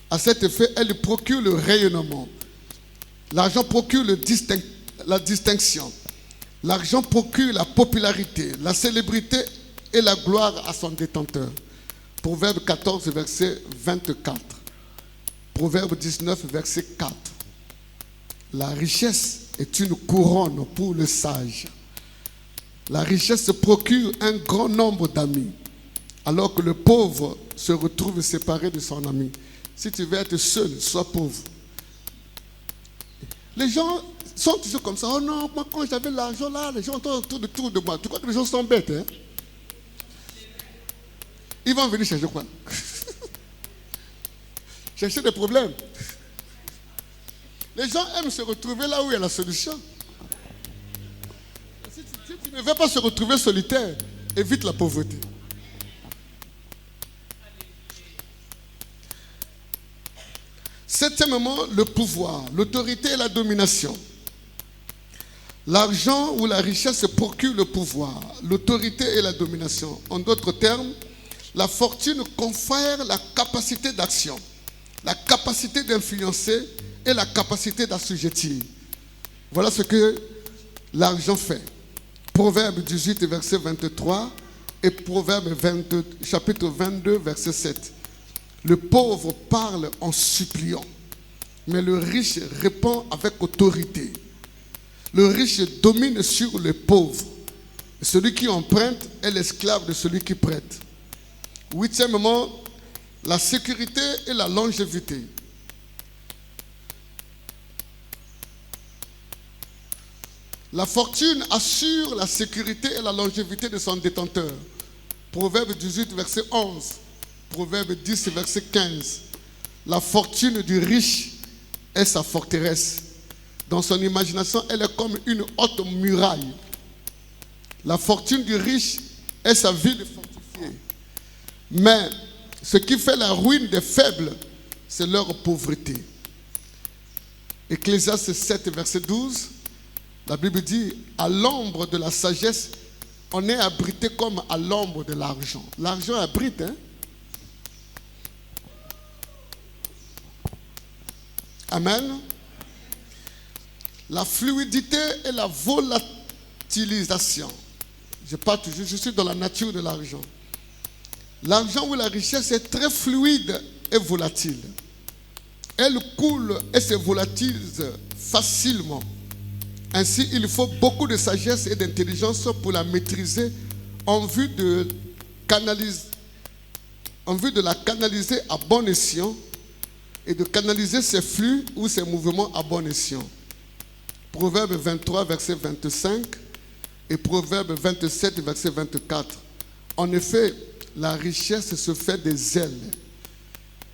À cet effet, elle procure le rayonnement. L'argent procure la distinction. L'argent procure la popularité, la célébrité et la gloire à son détenteur. Proverbe 14, verset 24. Proverbe 19, verset 4. La richesse est une couronne pour le sage. La richesse procure un grand nombre d'amis, alors que le pauvre se retrouve séparé de son ami. Si tu veux être seul, sois pauvre. Les gens sont toujours comme ça. Oh non, moi quand j'avais l'argent là, les gens sont autour de moi. Tu crois que les gens sont bêtes, hein? Ils vont venir chercher quoi? Chercher des problèmes. Les gens aiment se retrouver là où il y a la solution. Si tu ne veux pas se retrouver solitaire, évite la pauvreté. Septièmement, le pouvoir, l'autorité et la domination. L'argent ou la richesse procure le pouvoir, l'autorité et la domination. En d'autres termes, la fortune confère la capacité d'action, la capacité d'influencer et la capacité d'assujettir. Voilà ce que l'argent fait. Proverbe 18, verset 23 et Proverbe chapitre 22, verset 7. Le pauvre parle en suppliant, mais le riche répond avec autorité. Le riche domine sur le pauvre. Celui qui emprunte est l'esclave de celui qui prête. Huitièmement, la sécurité et la longévité. La fortune assure la sécurité et la longévité de son détenteur. Proverbe 18, verset 11. Proverbe 10, verset 15. La fortune du riche est sa forteresse. Dans son imagination, elle est comme une haute muraille. La fortune du riche est sa ville fortifiée. Mais ce qui fait la ruine des faibles, c'est leur pauvreté. Ecclésiaste 7, verset 12. La Bible dit, à l'ombre de la sagesse, on est abrité comme à l'ombre de l'argent. L'argent abrite, hein? Amen. La fluidité et la volatilisation. Je suis dans la nature de l'argent. L'argent ou la richesse est très fluide et volatile. Elle coule et se volatilise facilement. Ainsi, il faut beaucoup de sagesse et d'intelligence pour la maîtriser en vue de la canaliser à bon escient et de canaliser ses flux ou ses mouvements à bon escient. Proverbe 23, verset 25 et Proverbe 27, verset 24. En effet, la richesse se fait des ailes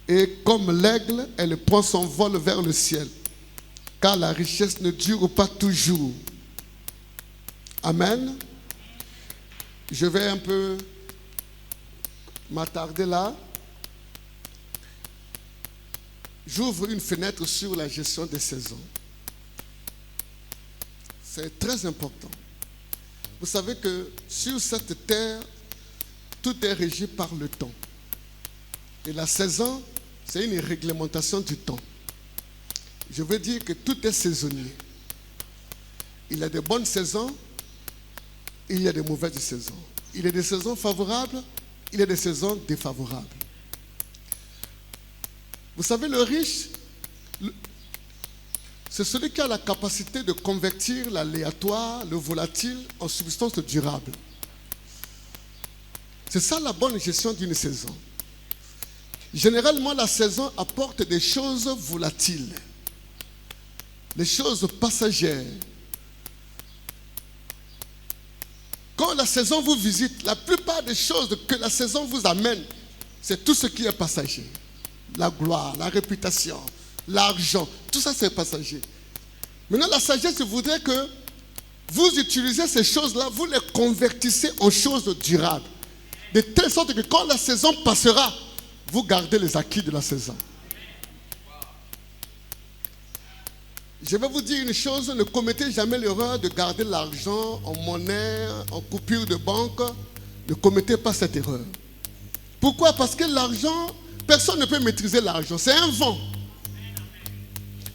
et comme l'aigle, elle prend son vol vers le ciel. Car la richesse ne dure pas toujours. Amen. Je vais un peu m'attarder là. J'ouvre une fenêtre sur la gestion des saisons. C'est très important. Vous savez que sur cette terre, tout est régi par le temps. Et la saison, c'est une réglementation du temps. Je veux dire que tout est saisonnier. Il y a de bonnes saisons, il y a de mauvaises saisons. Il y a des saisons favorables, il y a des saisons défavorables. Vous savez, le riche, c'est celui qui a la capacité de convertir l'aléatoire, le volatile, en substance durable. C'est ça la bonne gestion d'une saison. Généralement, la saison apporte des choses volatiles. Les choses passagères. Quand la saison vous visite, la plupart des choses que la saison vous amène, c'est tout ce qui est passager. La gloire, la réputation, l'argent, tout ça c'est passager. Maintenant, la sagesse voudrait que vous utilisez ces choses-là, vous les convertissez en choses durables. De telle sorte que quand la saison passera, vous gardez les acquis de la saison. Je vais vous dire une chose, ne commettez jamais l'erreur de garder l'argent en monnaie, en coupure de banque. Ne commettez pas cette erreur. Pourquoi? Parce que l'argent, personne ne peut maîtriser l'argent. C'est un vent.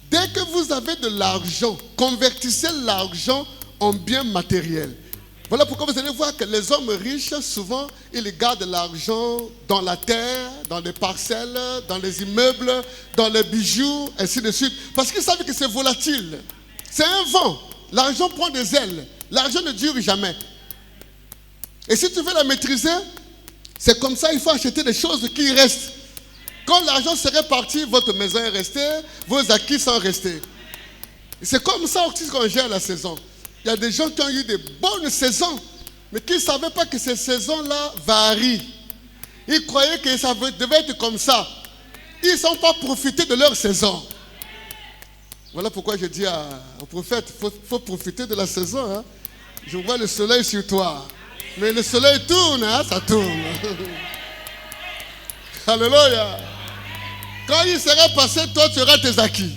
Dès que vous avez de l'argent, convertissez l'argent en bien matériel. Voilà pourquoi vous allez voir que les hommes riches, souvent, ils gardent l'argent dans la terre, dans les parcelles, dans les immeubles, dans les bijoux, ainsi de suite. Parce qu'ils savent que c'est volatile. C'est un vent. L'argent prend des ailes. L'argent ne dure jamais. Et si tu veux la maîtriser, c'est comme ça, il faut acheter des choses qui restent. Quand l'argent serait parti, votre maison est restée, vos acquis sont restés. C'est comme ça aussi qu'on gère la saison. Il y a des gens qui ont eu des bonnes saisons, mais qui ne savaient pas que ces saisons-là varient. Ils croyaient que ça devait être comme ça. Ils ne sont pas profités de leur saison. Voilà pourquoi je dis au prophète, il faut profiter de la saison. Hein. Je vois le soleil sur toi. Mais le soleil tourne, hein, ça tourne. Alléluia. Quand il sera passé, toi tu auras tes acquis.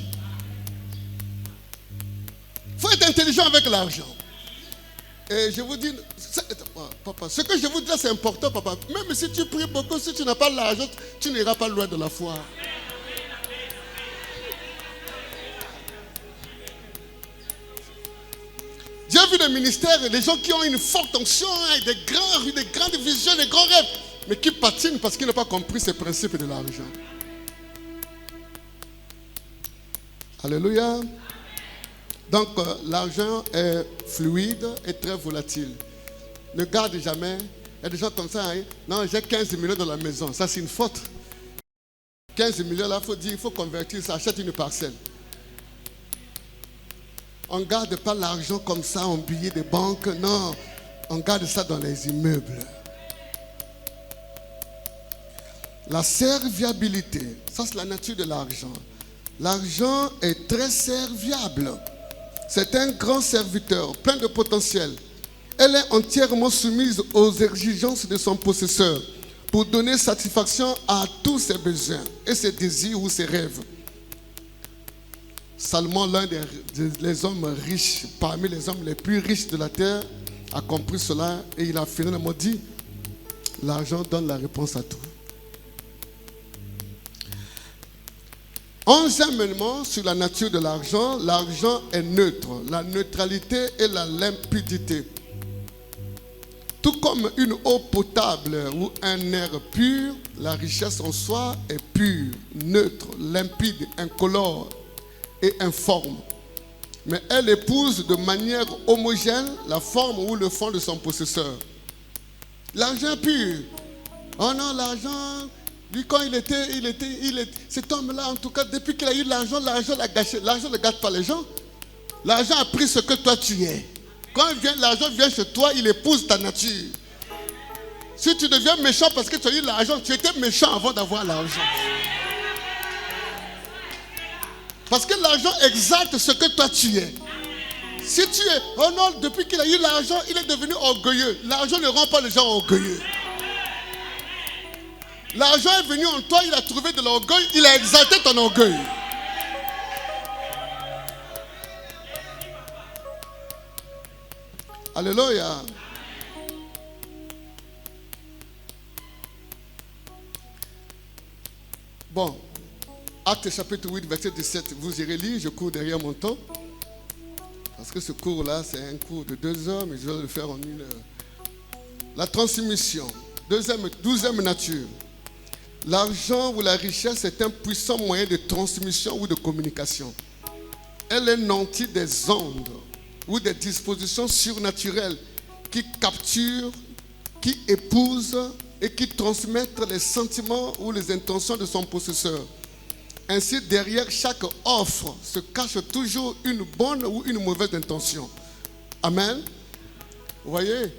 Il faut être intelligent avec l'argent. Et je vous dis, papa, ce que je vous dis là, c'est important, papa. Même si tu pries beaucoup, si tu n'as pas l'argent, tu n'iras pas loin de la foi. J'ai vu des ministères, des gens qui ont une forte onction, des grandes visions, des grands rêves, mais qui patinent parce qu'ils n'ont pas compris ces principes de l'argent. Alléluia. Donc, l'argent est fluide et très volatile. Ne garde jamais. Il y a des gens comme ça, hein? Non, j'ai 15 millions dans la maison. Ça, c'est une faute. 15 millions, là, il faut dire, il faut convertir ça, achète une parcelle. On ne garde pas l'argent comme ça en billets de banque. Non, on garde ça dans les immeubles. La serviabilité, ça c'est la nature de l'argent. L'argent est très serviable. C'est un grand serviteur, plein de potentiel. Elle est entièrement soumise aux exigences de son possesseur pour donner satisfaction à tous ses besoins et ses désirs ou ses rêves. Salomon, l'un des hommes riches, parmi les hommes les plus riches de la terre, a compris cela et il a finalement dit, l'argent donne la réponse à tout. 11e élément sur la nature de l'argent, l'argent est neutre. La neutralité et la limpidité. Tout comme une eau potable ou un air pur, la richesse en soi est pure, neutre, limpide, incolore et informe. Mais elle épouse de manière homogène la forme ou le fond de son possesseur. L'argent pur. Oh non, l'argent... Lui, quand il était, cet homme-là, en tout cas, depuis qu'il a eu l'argent l'a gâché. L'argent ne gâte pas les gens. L'argent a pris ce que toi tu es. Quand l'argent vient chez toi, il épouse ta nature. Si tu deviens méchant parce que tu as eu l'argent, tu étais méchant avant d'avoir l'argent. Parce que l'argent exalte ce que toi tu es. Si tu es, oh non, depuis qu'il a eu l'argent, il est devenu orgueilleux. L'argent ne rend pas les gens orgueilleux. L'argent est venu en toi, il a trouvé de l'orgueil, il a exalté ton orgueil. Alléluia. Bon, Actes chapitre 8, verset 17, vous irez lire, je cours derrière mon temps. Parce que ce cours-là, c'est un cours de 2 heures, mais je vais le faire en 1 heure. La transmission, 12e nature. L'argent ou la richesse est un puissant moyen de transmission ou de communication. Elle est nantie des ondes ou des dispositions surnaturelles qui capturent, qui épousent et qui transmettent les sentiments ou les intentions de son possesseur. Ainsi, derrière chaque offre se cache toujours une bonne ou une mauvaise intention. Amen. Vous voyez,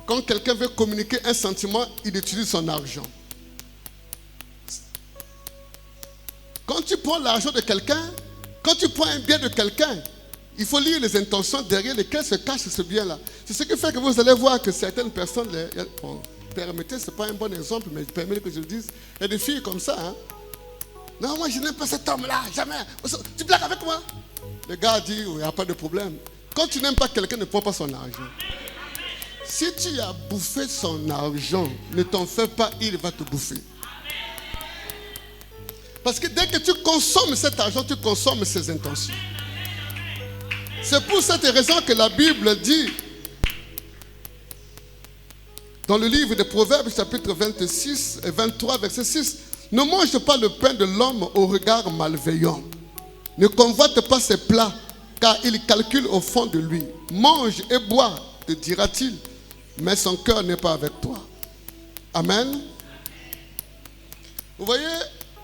quand quelqu'un veut communiquer un sentiment, il utilise son argent. Quand tu prends l'argent de quelqu'un, quand tu prends un bien de quelqu'un, il faut lire les intentions derrière lesquelles se cache ce bien-là. C'est ce qui fait que vous allez voir que certaines personnes, bon, permettez, ce n'est pas un bon exemple, mais permettez que je le dise, il y a des filles comme ça. Hein? Non, moi je n'aime pas cet homme-là, jamais. Tu blagues avec moi? Le gars dit, il n'y a pas de problème. Quand tu n'aimes pas quelqu'un, ne prends pas son argent. Si tu as bouffé son argent, ne t'en fais pas, il va te bouffer. Parce que dès que tu consommes cet argent, tu consommes ses intentions. C'est pour cette raison que la Bible dit, dans le livre des Proverbes, chapitre 26 et 23, verset 6, ne mange pas le pain de l'homme au regard malveillant. Ne convoite pas ses plats, car il calcule au fond de lui. Mange et bois, te dira-t-il, mais son cœur n'est pas avec toi. Amen. Vous voyez,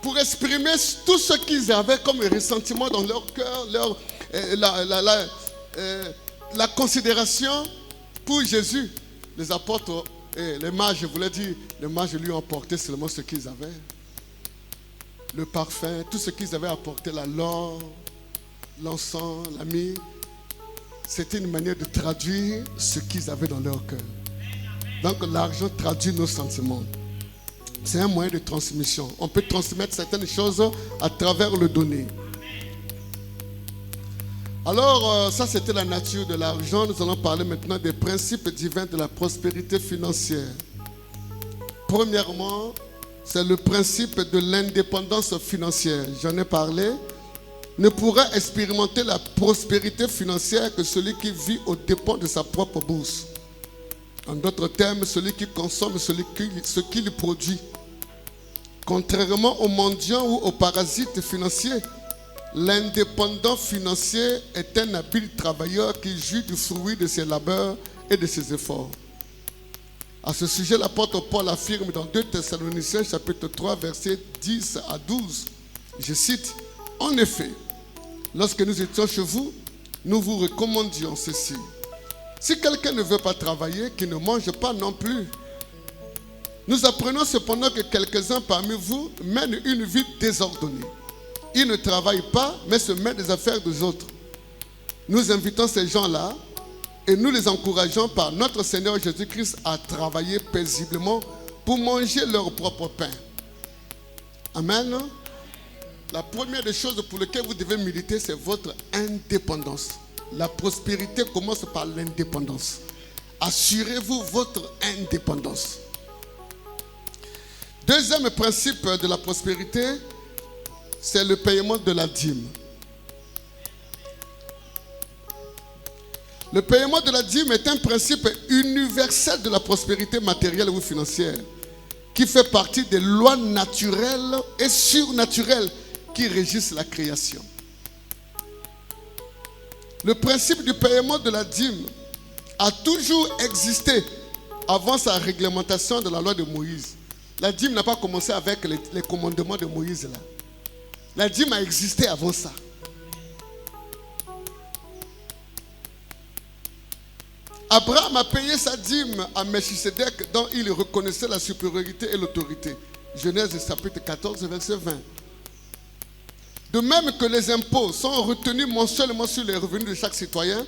pour exprimer tout ce qu'ils avaient comme ressentiment dans leur cœur, la considération pour Jésus, les apôtres Et les mages, je voulais dire, les mages lui ont apporté seulement ce qu'ils avaient. Le parfum, tout ce qu'ils avaient apporté, la l'or, l'encens, la myrrhe. C'était une manière de traduire ce qu'ils avaient dans leur cœur. Donc l'argent traduit nos sentiments. C'est un moyen de transmission. On peut transmettre certaines choses à travers le donner. Alors, ça c'était la nature de l'argent. Nous allons parler maintenant des principes divins de la prospérité financière. Premièrement, c'est le principe de l'indépendance financière. J'en ai parlé. Ne pourra expérimenter la prospérité financière que celui qui vit aux dépens de sa propre bourse. En d'autres termes, celui qui consomme ce qu'il produit. Contrairement aux mendiants ou aux parasites financiers, l'indépendant financier est un habile travailleur qui jouit du fruit de ses labeurs et de ses efforts. À ce sujet, l'apôtre Paul affirme dans 2 Thessaloniciens chapitre 3 versets 10 à 12, je cite, « En effet, lorsque nous étions chez vous, nous vous recommandions ceci. Si quelqu'un ne veut pas travailler, qu'il ne mange pas non plus. Nous apprenons cependant que quelques-uns parmi vous mènent une vie désordonnée. Ils ne travaillent pas, mais se mêlent des affaires des autres. Nous invitons ces gens-là et nous les encourageons par notre Seigneur Jésus-Christ à travailler paisiblement pour manger leur propre pain. » Amen. La première des choses pour lesquelles vous devez militer, c'est votre indépendance. La prospérité commence par l'indépendance. Assurez-vous votre indépendance. Deuxième principe de la prospérité, c'est le paiement de la dîme. Le paiement de la dîme est un principe universel de la prospérité matérielle ou financière qui fait partie des lois naturelles et surnaturelles qui régissent la création. Le principe du paiement de la dîme a toujours existé avant sa réglementation de la loi de Moïse. La dîme n'a pas commencé avec les commandements de Moïse là. La dîme a existé avant ça. Abraham a payé sa dîme à Melchisédek dont il reconnaissait la supériorité et l'autorité. Genèse chapitre 14 verset 20. De même que les impôts sont retenus mensuellement sur les revenus de chaque citoyen,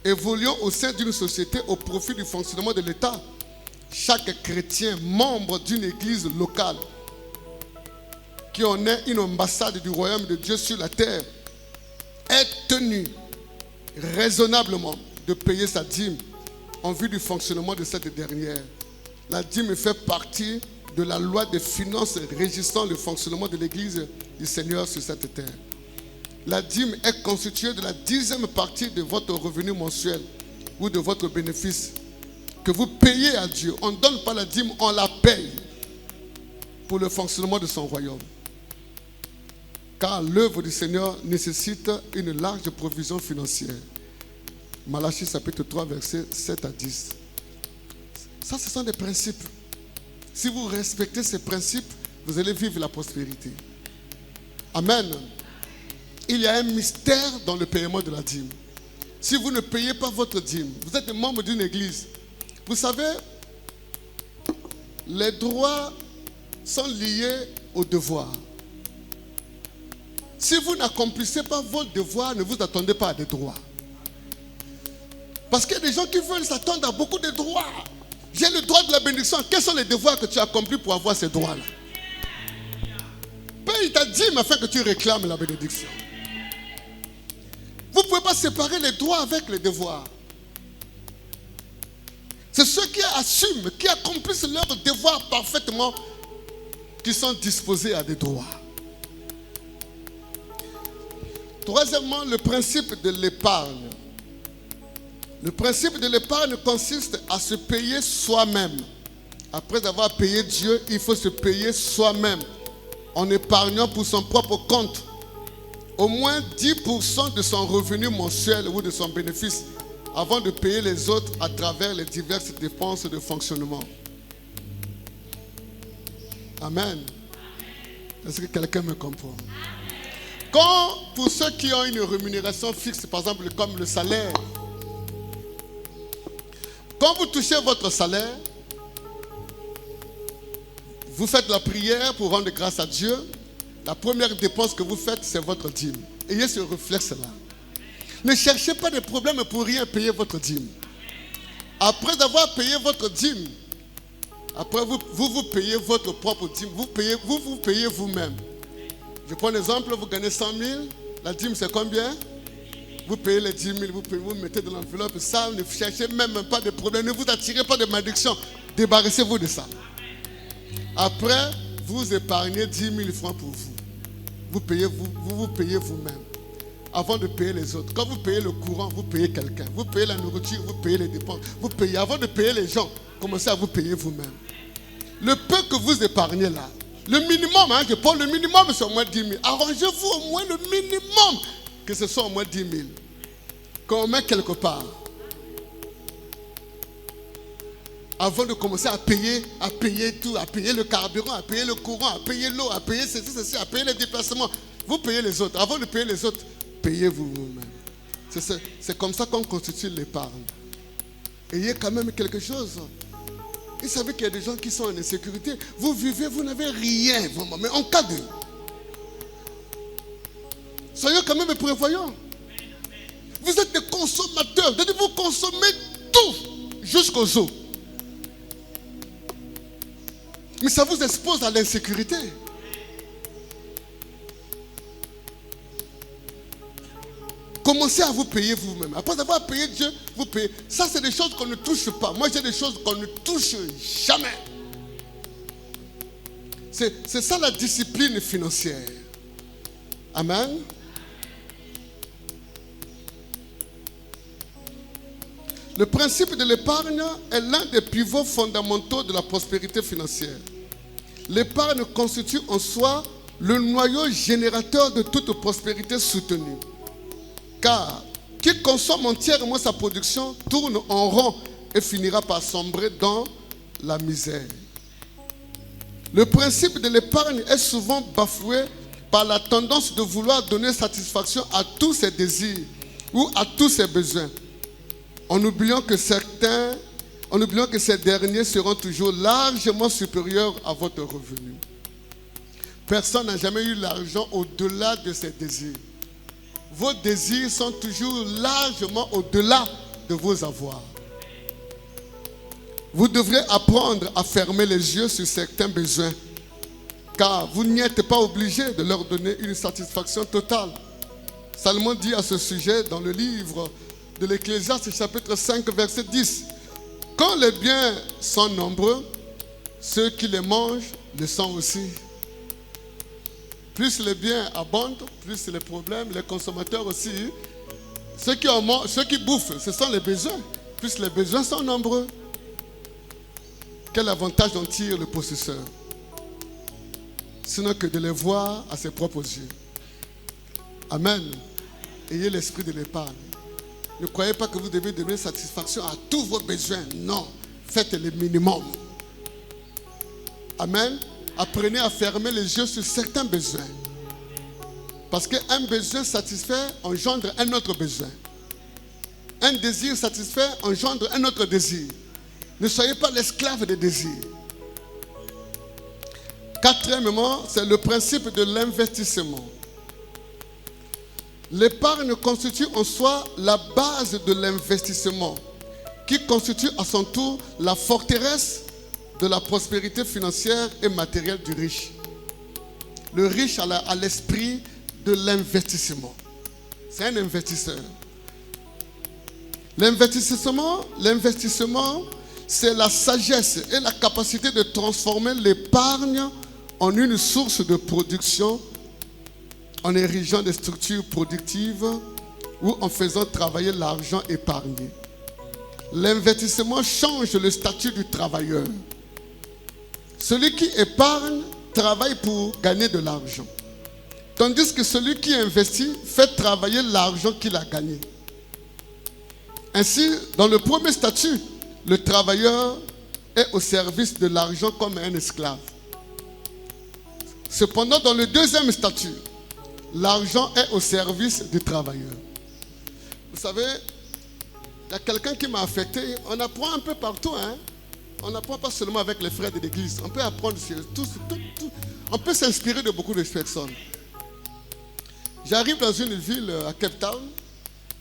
évoluant au sein d'une société au profit du fonctionnement de l'État, chaque chrétien membre d'une église locale qui en est une ambassade du royaume de Dieu sur la terre est tenu raisonnablement de payer sa dîme en vue du fonctionnement de cette dernière. La dîme fait partie de la loi des finances régissant le fonctionnement de l'église du Seigneur sur cette terre. La dîme est constituée de la 10e partie de votre revenu mensuel ou de votre bénéfice que vous payez à Dieu. On ne donne pas la dîme, on la paye pour le fonctionnement de son royaume. Car l'œuvre du Seigneur nécessite une large provision financière. Malachie chapitre 3 versets 7 à 10. Ça, ce sont des principes. Si vous respectez ces principes, vous allez vivre la prospérité. Amen. Il y a un mystère dans le paiement de la dîme. Si vous ne payez pas votre dîme, vous êtes membre d'une église. Vous savez, les droits sont liés aux devoirs. Si vous n'accomplissez pas vos devoirs, ne vous attendez pas à des droits. Parce qu'il y a des gens qui veulent s'attendre à beaucoup de droits. J'ai le droit de la bénédiction. Quels sont les devoirs que tu as accomplis pour avoir ces droits-là? Paye ta dîme afin que tu réclames la bénédiction. Vous ne pouvez pas séparer les droits avec les devoirs. C'est ceux qui assument, qui accomplissent leurs devoirs parfaitement, qui sont disposés à des droits. Troisièmement, le principe de l'épargne. Le principe de l'épargne consiste à se payer soi-même. Après avoir payé Dieu, il faut se payer soi-même en épargnant pour son propre compte au moins 10% de son revenu mensuel ou de son bénéfice avant de payer les autres à travers les diverses dépenses de fonctionnement. Amen. Est-ce que quelqu'un me comprend? Quand, pour ceux qui ont une rémunération fixe, par exemple comme le salaire, quand vous touchez votre salaire, Vous faites la prière pour rendre grâce à Dieu. La première dépense que vous faites, c'est votre dîme. Ayez ce réflexe-là. Ne cherchez pas de problème pour rien payer votre dîme. Après avoir payé votre dîme, après vous payez votre propre dîme. Vous payez vous-même. Je prends l'exemple, vous gagnez 100 000. La dîme, c'est combien? Vous payez les 10 000, vous mettez dans l'enveloppe. Ça, ne cherchez même pas de problème. Ne vous attirez pas de malédiction. Débarrassez-vous de ça. Après, vous épargnez 10 000 francs pour vous. Vous payez vous-même. Avant de payer les autres. Quand vous payez le courant, vous payez quelqu'un. Vous payez la nourriture, vous payez les dépenses. Vous payez. Avant de payer les gens, commencez à vous payer vous-même. Le peu que vous épargnez là, le minimum, je parle le minimum, c'est au moins 10 000. Arrangez-vous au moins le minimum, que ce soit au moins 10 000. Qu'on met quelque part. Avant de commencer à payer tout, à payer le carburant, à payer le courant, à payer l'eau, à payer ceci, à payer les déplacements. Vous payez les autres. Avant de payer les autres, payez-vous vous-même. C'est comme ça qu'on constitue l'épargne. Ayez quand même quelque chose. Vous savez qu'il y a des gens qui sont en insécurité. Vous vivez, vous n'avez rien. Mais en cas de... Soyez quand même prévoyants. Vous êtes des consommateurs. Vous consommez tout jusqu'aux os. Mais ça vous expose à l'insécurité. Commencez à vous payer vous-même. Après avoir payé Dieu, vous payez. Ça, c'est des choses qu'on ne touche pas. Moi, j'ai des choses qu'on ne touche jamais. C'est ça la discipline financière. Amen. Le principe de l'épargne est l'un des pivots fondamentaux de la prospérité financière. L'épargne constitue en soi le noyau générateur de toute prospérité soutenue. Car qui consomme entièrement sa production tourne en rond et finira par sombrer dans la misère. Le principe de l'épargne est souvent bafoué par la tendance de vouloir donner satisfaction à tous ses désirs ou à tous ses besoins, en oubliant que ces derniers seront toujours largement supérieurs à votre revenu. Personne n'a jamais eu l'argent au-delà de ses désirs. Vos désirs sont toujours largement au-delà de vos avoirs. Vous devrez apprendre à fermer les yeux sur certains besoins, car vous n'êtes pas obligé de leur donner une satisfaction totale. Salomon dit à ce sujet dans le livre de l'Ecclésiaste, chapitre 5, verset 10. Quand les biens sont nombreux, ceux qui les mangent le sont aussi. Plus les biens abondent, plus les problèmes, les consommateurs aussi. Ceux qui bouffent, ce sont les besoins. Plus les besoins sont nombreux. Quel avantage en tire le possesseur? Sinon que de les voir à ses propres yeux. Amen. Ayez l'esprit de l'épargne. Ne croyez pas que vous devez donner satisfaction à tous vos besoins. Non. Faites le minimum. Amen. Apprenez à fermer les yeux sur certains besoins. Parce qu'un besoin satisfait engendre un autre besoin. Un désir satisfait engendre un autre désir. Ne soyez pas l'esclave des désirs. Quatrièmement, c'est le principe de l'investissement. L'épargne constitue en soi la base de l'investissement, qui constitue à son tour la forteresse de la prospérité financière et matérielle du riche. Le riche a l'esprit de l'investissement. C'est un investisseur. L'investissement, c'est la sagesse et la capacité de transformer l'épargne en une source de production, en érigeant des structures productives ou en faisant travailler l'argent épargné. L'investissement change le statut du travailleur. Celui qui épargne travaille pour gagner de l'argent, tandis que celui qui investit fait travailler l'argent qu'il a gagné. Ainsi, dans le premier statut, le travailleur est au service de l'argent comme un esclave. Cependant, dans le deuxième statut, l'argent est au service du travailleur. Vous savez, il y a quelqu'un qui m'a affecté. On apprend un peu partout, hein. on n'apprend pas seulement avec les frères de l'église. On peut apprendre sur tout. On peut s'inspirer de beaucoup de personnes. J'arrive dans une ville à Cape Town.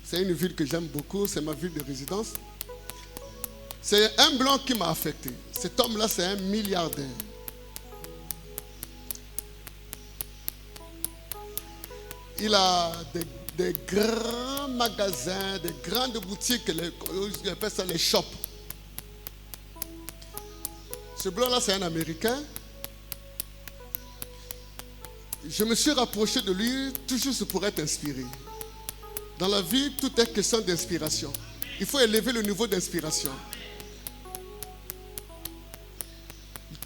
C'est une ville que j'aime beaucoup. C'est ma ville de résidence. C'est un blanc qui m'a affecté. Cet homme-là, c'est un milliardaire. Il a des grands magasins, des grandes boutiques, on appelle ça les shops. Ce blanc-là, c'est un Américain. Je me suis rapproché de lui toujours pour être inspiré. Dans la vie, tout est question d'inspiration. Il faut élever le niveau d'inspiration.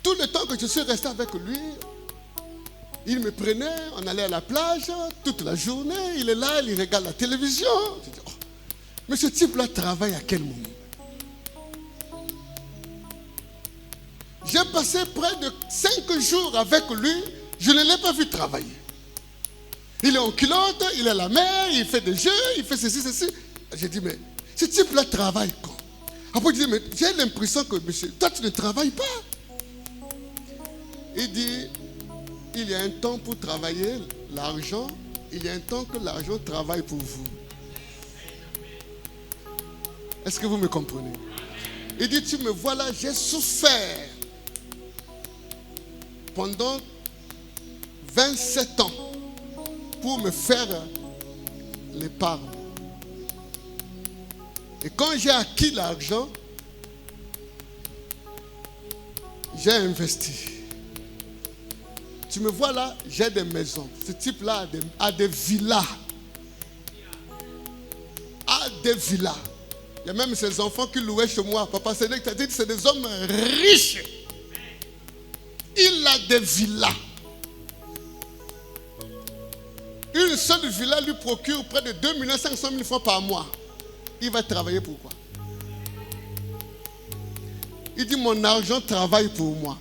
Tout le temps que je suis resté avec lui, il me prenait, on allait à la plage toute la journée, il est là, il regarde la télévision. Je dis, oh, mais ce type-là travaille à quel moment? J'ai passé près de 5 jours avec lui, je ne l'ai pas vu travailler. Il est en culotte, il est à la mer, il fait des jeux, il fait ceci, ceci. J'ai dit, mais ce type-là travaille quoi? Après, il dit, mais j'ai l'impression que, monsieur, toi tu ne travailles pas. Il dit, il y a un temps pour travailler l'argent, il y a un temps que l'argent travaille pour vous. Est-ce que vous me comprenez? Il dit, tu me vois là, j'ai souffert pendant 27 ans pour me faire l'épargne. Et quand j'ai acquis l'argent, j'ai investi. Tu me vois là, j'ai des maisons. Ce type-là a des villas. A des villas. Il y a même ces enfants qui louaient chez moi. Papa Sédek t'a dit que c'est des hommes riches. Il a des villas. Une seule villa lui procure près de 2 500 000 francs par mois. Il va travailler pour quoi? Il dit, mon argent travaille pour moi.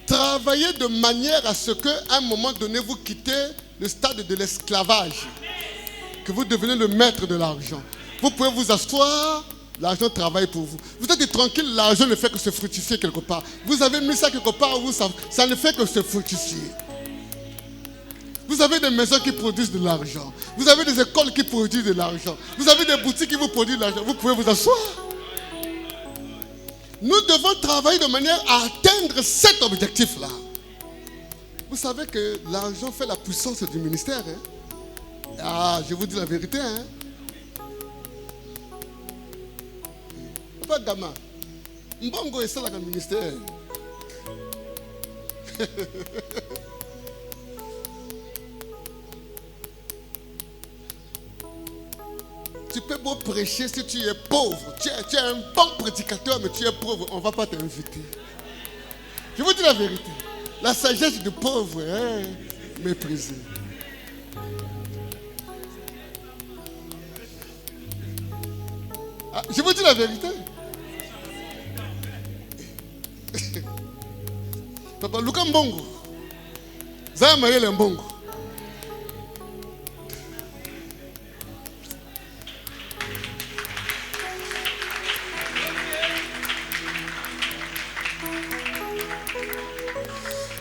Travaillez de manière à ce qu'à un moment donné, vous quittez le stade de l'esclavage. Que vous devenez le maître de l'argent. Vous pouvez vous asseoir, l'argent travaille pour vous. Vous êtes tranquille, l'argent ne fait que se fructifier quelque part. Vous avez mis ça quelque part où ça ne fait que se fructifier. Vous avez des maisons qui produisent de l'argent. Vous avez des écoles qui produisent de l'argent. Vous avez des boutiques qui vous produisent de l'argent. Vous pouvez vous asseoir. Nous devons travailler de manière à atteindre cet objectif-là. Vous savez que l'argent fait la puissance du ministère. Hein? Ah, je vous dis la vérité. Hein? Pas Dama. Mbongo est ça le ministère. Tu peux beau prêcher si tu es pauvre. Tu es un bon prédicateur, mais tu es pauvre. On ne va pas t'inviter. Je vous dis la vérité. La sagesse du pauvre est méprisée. Ah, je vous dis la vérité. Papa Luka Mbongo. Zama yele Mbongo.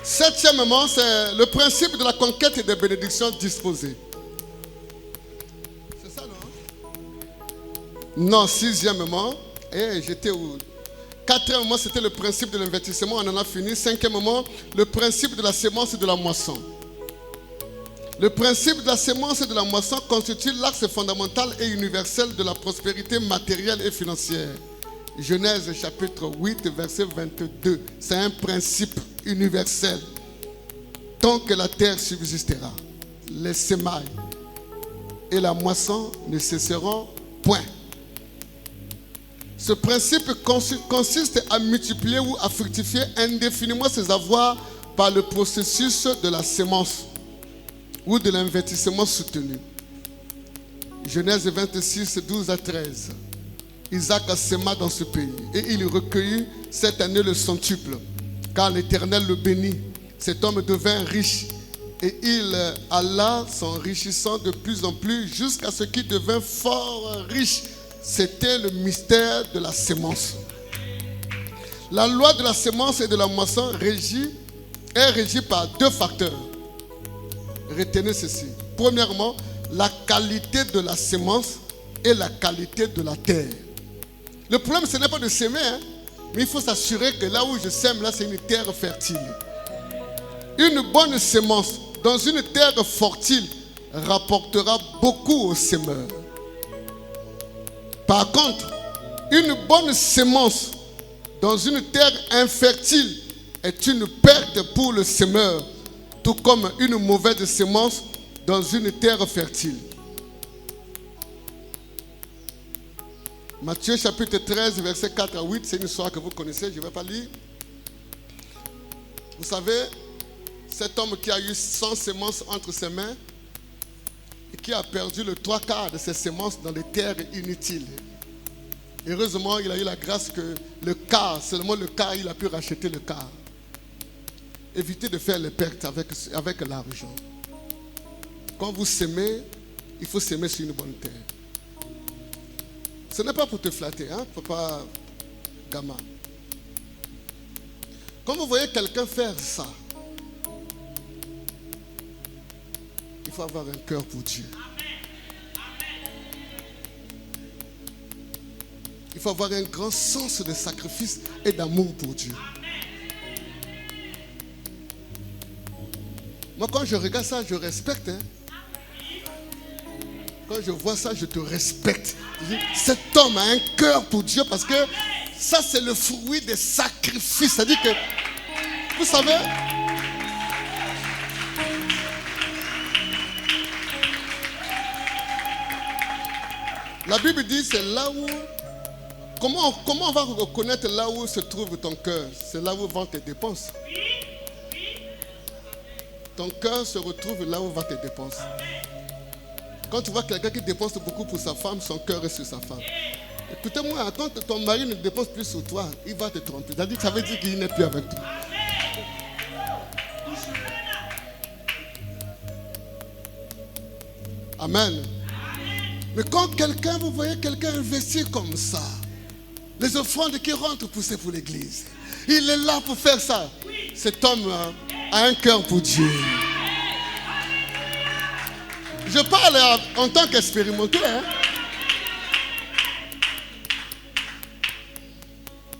Septièmement, c'est le principe de la conquête et des bénédictions disposées. C'est ça, non? Non, sixièmement, j'étais où? Quatrièmement, c'était le principe de l'investissement, on en a fini. Cinquièmement, le principe de la sémence et de la moisson. Le principe de la sémence et de la moisson constitue l'axe fondamental et universel de la prospérité matérielle et financière. Genèse chapitre 8, verset 22. C'est un principe universel. Tant que la terre subsistera, les semailles et la moisson ne cesseront point. Ce principe consiste à multiplier ou à fructifier indéfiniment ses avoirs par le processus de la sémence ou de l'investissement soutenu. Genèse 26, 12 à 13. Isaac a séma dans ce pays et il recueillit cette année le centuple, car l'Éternel le bénit. Cet homme devint riche et il alla s'enrichissant de plus en plus jusqu'à ce qu'il devint fort riche. C'était le mystère de la sémence. La loi de la semence et de la moisson est régie par deux facteurs. Retenez ceci. Premièrement, la qualité de la semence et la qualité de la terre. Le problème, ce n'est pas de s'aimer, mais il faut s'assurer que là où je sème, là, c'est une terre fertile. Une bonne semence dans une terre fertile rapportera beaucoup au semeur. Par contre, une bonne semence dans une terre infertile est une perte pour le semeur, tout comme une mauvaise semence dans une terre fertile. Matthieu chapitre 13, versets 4 à 8, c'est une histoire que vous connaissez, je ne vais pas lire. Vous savez, cet homme qui a eu 100 semences entre ses mains et qui a perdu le 3/4 de ses semences dans des terres inutiles. Heureusement, il a eu la grâce que le quart, seulement le quart, il a pu racheter le quart. Évitez de faire les pertes avec l'argent. Quand vous semez, il faut semer sur une bonne terre. Ce n'est pas pour te flatter, papa gamin. Quand vous voyez quelqu'un faire ça, il faut avoir un cœur pour Dieu. Il faut avoir un grand sens de sacrifice et d'amour pour Dieu. Moi, quand je regarde ça, je respecte. Quand je vois ça, je te respecte. Je dis, cet homme a un cœur pour Dieu parce que ça, c'est le fruit des sacrifices. C'est-à-dire que, vous savez, la Bible dit, c'est là où... Comment on va reconnaître là où se trouve ton cœur? C'est là où vont tes dépenses. Ton cœur se retrouve là où vont tes dépenses. Quand tu vois quelqu'un qui dépense beaucoup pour sa femme, son cœur est sur sa femme. Écoutez-moi, quand ton mari ne dépense plus sur toi, il va te tromper. C'est-à-dire que ça veut dire qu'il n'est plus avec toi. Amen. Mais quand quelqu'un, vous voyez quelqu'un investir comme ça, les offrandes qui rentrent pousser pour l'église, il est là pour faire ça. Cet homme a un cœur pour Dieu. Je parle en tant qu'expérimenté.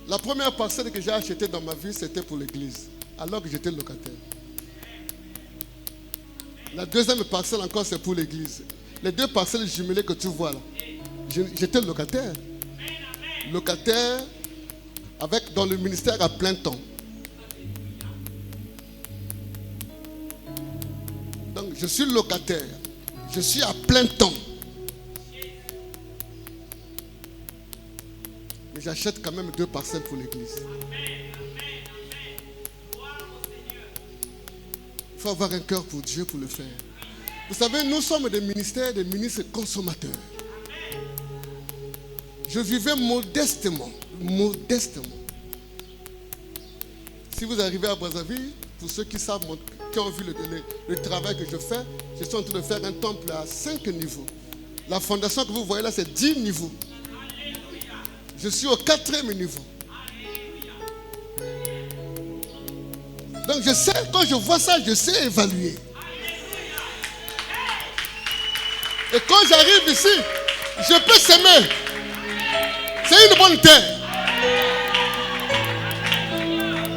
La première parcelle que j'ai achetée dans ma vie, c'était pour l'église, alors que j'étais locataire. La deuxième parcelle encore, c'est pour l'église. Les deux parcelles jumelées que tu vois là, j'étais locataire. Locataire dans le ministère à plein temps. Donc je suis locataire. Je suis à plein temps. Mais j'achète quand même 2 parcelles pour l'église. Il faut avoir un cœur pour Dieu pour le faire. Vous savez, nous sommes des ministres consommateurs. Je vivais modestement. Si vous arrivez à Brazzaville, pour ceux qui savent, qui ont vu le travail que je fais, je suis en train de faire un temple à 5 niveaux. La fondation que vous voyez là, c'est 10 niveaux. Je suis au 4e niveau. Donc je sais, quand je vois ça, je sais évaluer. Et quand j'arrive ici, je peux s'aimer. C'est une bonne terre.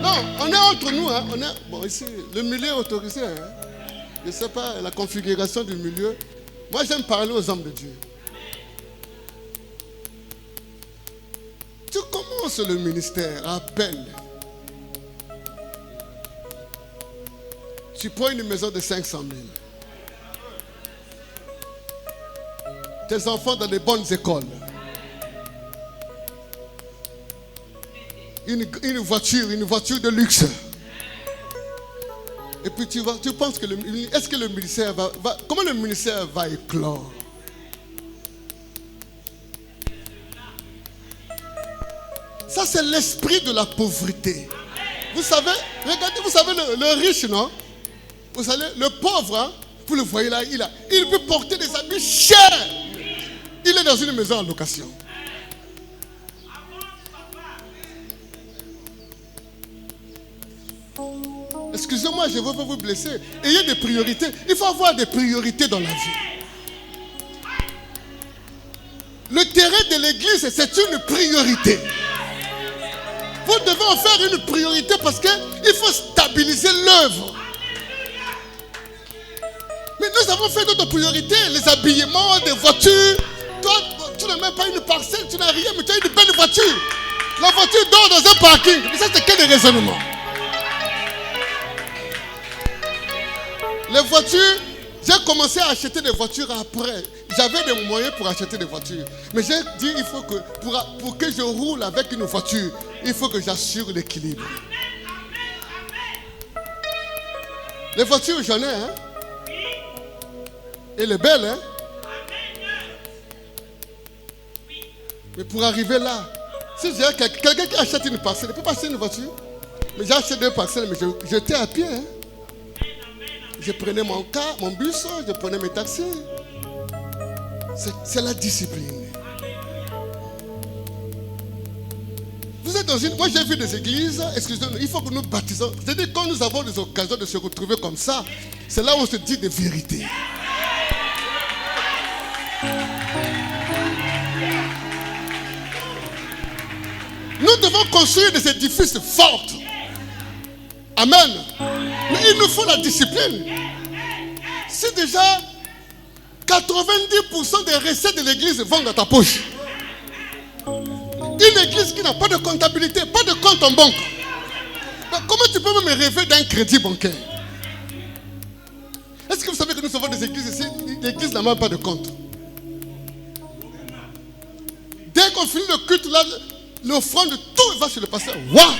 Non, on est entre nous. Bon, ici, le milieu est autorisé. Je ne sais pas la configuration du milieu. Moi, j'aime parler aux hommes de Dieu. Tu commences le ministère à peine. Tu prends une maison de 500 000. Tes enfants dans des bonnes écoles. Une voiture de luxe. Et puis tu penses que est-ce que le ministère comment le ministère va éclore? Ça, c'est l'esprit de la pauvreté. Vous savez, regardez, vous savez le riche, non? Vous savez, le pauvre, vous le voyez là, il peut porter des habits chers. Il est dans une maison en location. Excusez-moi, je ne veux pas vous blesser. Ayez des priorités. Il faut avoir des priorités dans la vie. Le terrain de l'église, c'est une priorité. Vous devez en faire une priorité parce qu'il faut stabiliser l'œuvre. Mais nous avons fait d'autres priorités, les habillements, des voitures. Toi, tu n'as même pas une parcelle, tu n'as rien, mais tu as une belle voiture. La voiture dort dans un parking. Mais ça, c'est quel raisonnement? Les voitures, j'ai commencé à acheter des voitures après. J'avais des moyens pour acheter des voitures. Mais j'ai dit, il faut que, pour que je roule avec une voiture, il faut que j'assure l'équilibre. Les voitures, j'en ai, hein. Elle est belle, hein. Mais pour arriver là, si j'ai quelqu'un qui achète une parcelle, il ne peut pas acheter une voiture. Mais j'ai acheté 2 parcelles, mais j'étais à pied, hein. Je prenais mon bus, je prenais mes taxis. C'est la discipline. Vous êtes dans une... Moi, j'ai vu des églises, excusez-nous, il faut que nous baptisons. C'est-à-dire, quand nous avons des occasions de se retrouver comme ça, c'est là où on se dit des vérités. Nous devons construire des édifices forts. Amen. Mais il nous faut la discipline. Si déjà 90% des recettes de l'église vont dans ta poche, une église qui n'a pas de comptabilité, pas de compte en banque, comment tu peux me rêver d'un crédit bancaire? Est-ce que vous savez que nous avons des églises ici? L'église n'a même pas de compte. Dès qu'on finit le culte, là, l'offrande, tout va sur le pasteur. Waouh!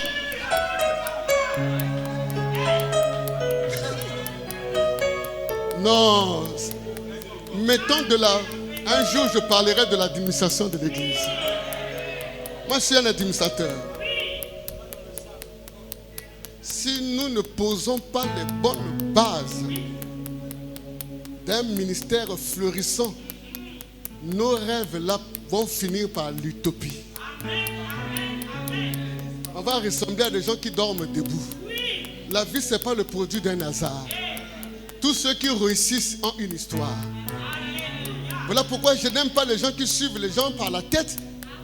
Non. Mettons de la... Un jour, je parlerai de l'administration de l'église. Moi, je suis un administrateur. Si nous ne posons pas les bonnes bases d'un ministère fleurissant, nos rêves là vont finir par l'utopie. On va ressembler à des gens qui dorment debout. La vie, ce n'est pas le produit d'un hasard. Tous ceux qui réussissent ont une histoire. Voilà pourquoi je n'aime pas les gens qui suivent les gens par la tête.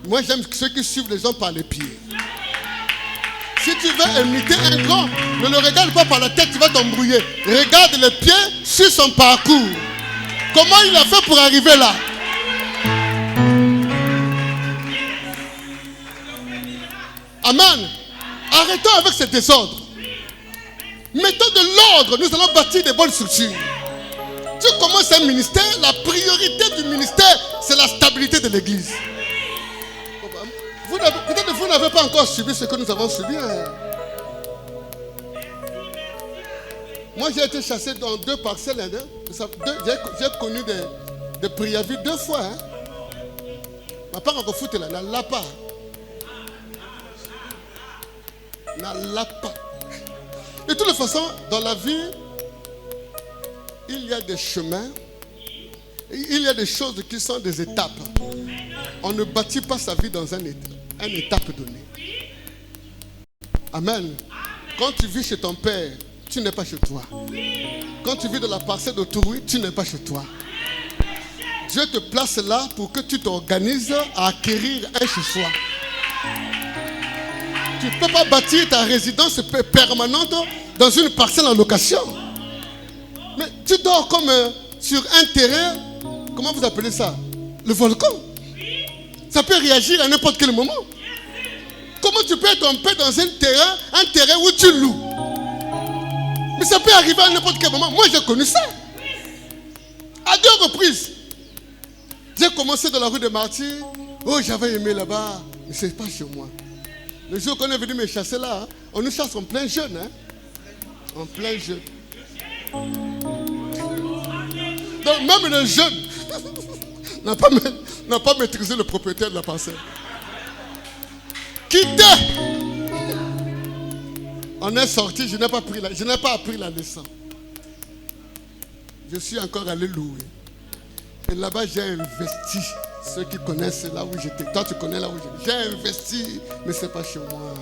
Moi, j'aime ceux qui suivent les gens par les pieds. Si tu veux imiter un grand, ne le regarde pas par la tête, tu vas t'embrouiller. Regarde les pieds sur son parcours. Comment il a fait pour arriver là? Amen. Arrêtons avec ce désordre. Mettons de l'ordre. Nous allons bâtir des bonnes structures. Tu commences un ministère, la priorité du ministère, c'est la stabilité de l'église. Peut-être que vous n'avez pas encore subi ce que nous avons subi. Hein. Moi, j'ai été chassé dans 2 parcelles. Hein. J'ai connu des préavis 2 fois. Hein. Ma part encore foutre là, n'a pas. N'a pas. De toute façon, dans la vie, il y a des chemins, il y a des choses qui sont des étapes. On ne bâtit pas sa vie dans une étape donnée. Amen. Quand tu vis chez ton père, tu n'es pas chez toi. Quand tu vis dans la parcelle d'autrui, tu n'es pas chez toi. Dieu te place là pour que tu t'organises à acquérir un chez-soi. Tu ne peux pas bâtir ta résidence permanente dans une parcelle en location. Mais tu dors comme sur un terrain, comment vous appelez ça? Le volcan. Ça peut réagir à n'importe quel moment. Comment tu peux être en paix dans un terrain où tu loues? Mais ça peut arriver à n'importe quel moment. Moi, j'ai connu ça. À 2 reprises. J'ai commencé dans la rue des Martyrs. Oh, j'avais aimé là-bas. Mais ce n'est pas chez moi. Le jour qu'on est venu me chasser là, hein, on nous chasse en plein jeune. Hein? En plein jeune. Donc même le jeune n'a pas maîtrisé le propriétaire de la parcelle. Quittez. On est sorti, je n'ai pas appris la leçon. Je suis encore allé louer. Et là-bas, j'ai investi. Ceux qui connaissent là où j'étais. Toi, tu connais là où j'étais. J'ai investi, mais ce n'est pas chez moi.